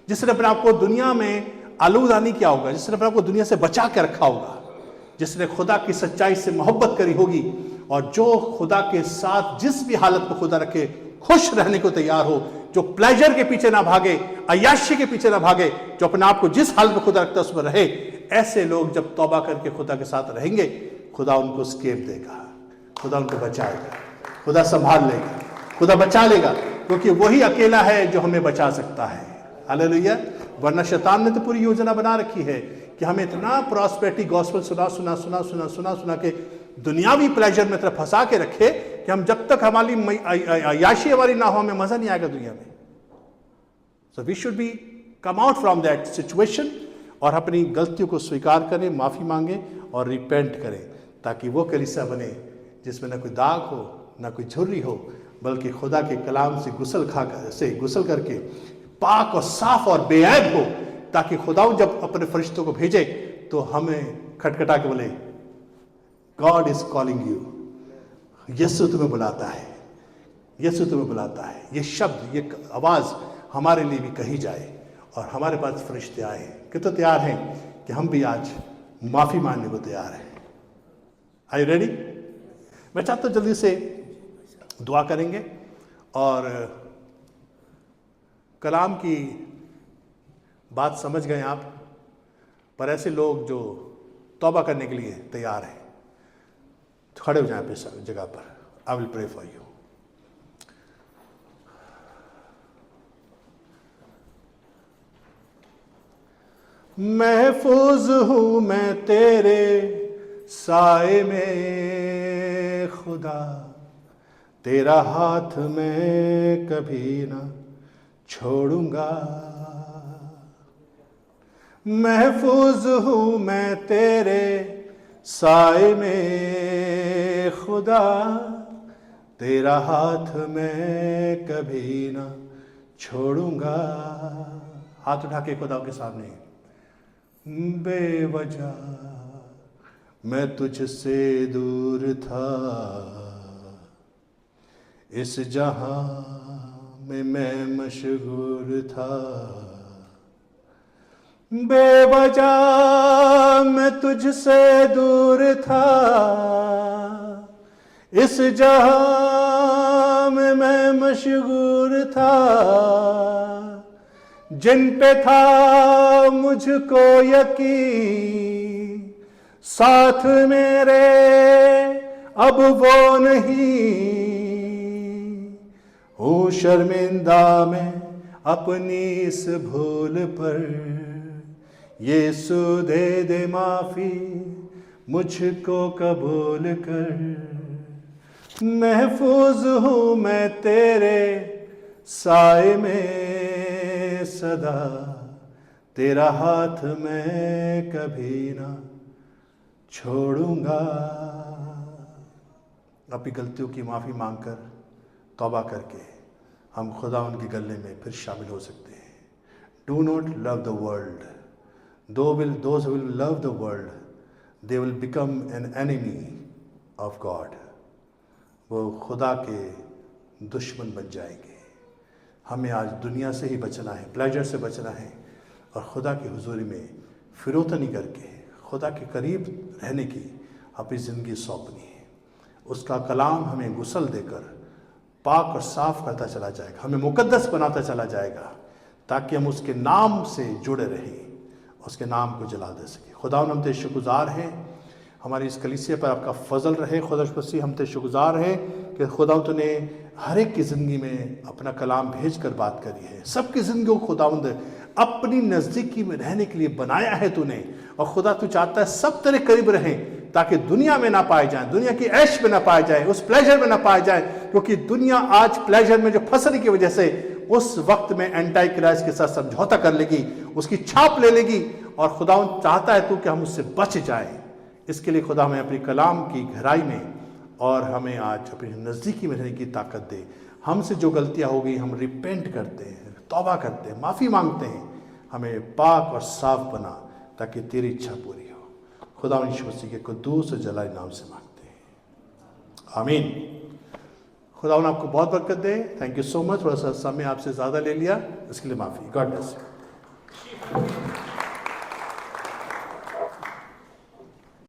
जिसने अपने आप को दुनिया में आलूदा नहीं किया होगा, जिसने अपने आप को दुनिया से बचा के रखा होगा, जिसने खुदा की सच्चाई से मोहब्बत करी होगी, और जो खुदा के साथ जिस भी हालत में खुदा रखे खुश रहने को तैयार हो, जो प्लेजर के पीछे ना भागे, अय्याशी के पीछे ना भागे, जो अपने आप को जिस हालत में खुदा रखता है उसमें रहे, ऐसे लोग जब तौबा करके खुदा के साथ रहेंगे, खुदा उनको स्केप देगा, खुदा उनको बचाएगा, खुदा संभाल लेगा, खुदा बचा लेगा, क्योंकि वही अकेला है जो हमें बचा सकता है। हालेलुया। वरना शैतान ने तो पूरी योजना बना रखी है कि हमें इतना प्रॉस्पेरिटी गॉस्पेल सुना के दुनियावी प्लेजर में तरफ फंसा के रखे कि हम जब तक हमारी अय्याशी हमारी ना हो, हमें मजा नहीं आएगा दुनिया में। So we should be come out from that situation और अपनी गलतियों को स्वीकार करें, माफी मांगे और रिपेंट करें, ताकि वो कलीसिया बने जिसमें ना कोई दाग हो, ना कोई झुर्री हो, बल्कि खुदा के कलाम से गुसल करके पाक और साफ और बेऐब हो, ताकि खुदा जब अपने फरिश्तों को भेजे तो हमें खटखटा के बोले, गॉड इज कॉलिंग यू, यीशु तुम्हें बुलाता है, यीशु तुम्हें बुलाता है। ये शब्द, ये आवाज हमारे लिए भी कही जाए और हमारे पास फरिश्ते आए कि तो तैयार हैं कि हम भी आज माफी मांगने को तैयार हैं। Are you ready? मैं चाहता हूं जल्दी से दुआ करेंगे और कलाम की बात समझ गए आप, पर ऐसे लोग जो तौबा करने के लिए तैयार हैं, खड़े हो जाएं अपनी जगह पर। I will pray for you. महफूज हूं मैं तेरे साए में खुदा, तेरा हाथ मैं कभी ना छोड़ूंगा। महफूज हूं मैं तेरे साए में खुदा, तेरा हाथ मैं कभी ना छोड़ूंगा। हाथ उठा के खुदा के सामने, बेवजह मैं तुझसे दूर था, इस जहां में मैं मशगूल था। बेवजह मैं तुझसे दूर था, इस जहां में मैं मशगूल था। जिन पे था मुझको यकीन, साथ मेरे अब वो नहीं। हूँ शर्मिंदा मैं अपनी इस भूल पर, यीशु दे दे माफी मुझको कबूल कर। महफूज हूँ मैं तेरे साए में सदा, तेरा हाथ मैं कभी ना छोड़ूंगा। अपनी गलतियों की माफ़ी मांगकर, तौबा करके हम खुदा उनके गले में फिर शामिल हो सकते हैं। Do not love the world, those who will love the world, they will become an enemy of God. वो खुदा के दुश्मन बन जाएंगे। हमें आज दुनिया से ही बचना है, प्लेजर से बचना है और खुदा की हुजूरी में फिरौतनी करके खुदा के करीब रहने की अपनी ज़िंदगी सौंपनी है। उसका कलाम हमें गुसल देकर पाक और साफ करता चला जाएगा, हमें मुकद्दस बनाता चला जाएगा, ताकि हम उसके नाम से जुड़े रहें, उसके नाम को जला दे सके। खुदा हम तेरे शुक्रगुज़ार हैं, हमारी इस कलीसिया पर आपका फजल रहे। खुदा मसीह हम तेरे शुक्रगुज़ार हैं कि खुदा तूने हर एक की ज़िंदगी में अपना कलाम भेज कर बात करी है। सबकी ज़िंदगी को खुदावंद अपनी नज़दीकी में रहने के लिए बनाया है तूने, और खुदा तू चाहता है सब तेरे करीब रहें, ताकि दुनिया में ना पाए जाएं, दुनिया की ऐश में ना पाए जाएं, उस प्लेजर में ना पाए जाएं, क्योंकि दुनिया आज प्लेजर में जो फंसने की वजह से उस वक्त में एंटी क्राइस्ट के साथ समझौता कर लेगी, उसकी छाप ले लेगी, और खुदावन चाहता है तू कि हम उससे बच जाएं। इसके लिए खुदा हमें अपनी कलाम की गहराई में और हमें आज अपनी नज़दीकी में रहने की ताकत दे। हमसे जो गलतियां हो गई हम रिपेंट करते हैं, तौबा करते हैं, माफ़ी मांगते हैं, हमें पाक और साफ बना ताकि तेरी इच्छा पूरी हो। खुदा यीशु मसीह के कुद्दूस और जलाली नाम से मांगते हैं, आमीन। खुदा आपको बहुत बरकत दे। Thank you so much. थोड़ा सा समय आपसे ज़्यादा ले लिया, इसके लिए माफ़ी। God bless you.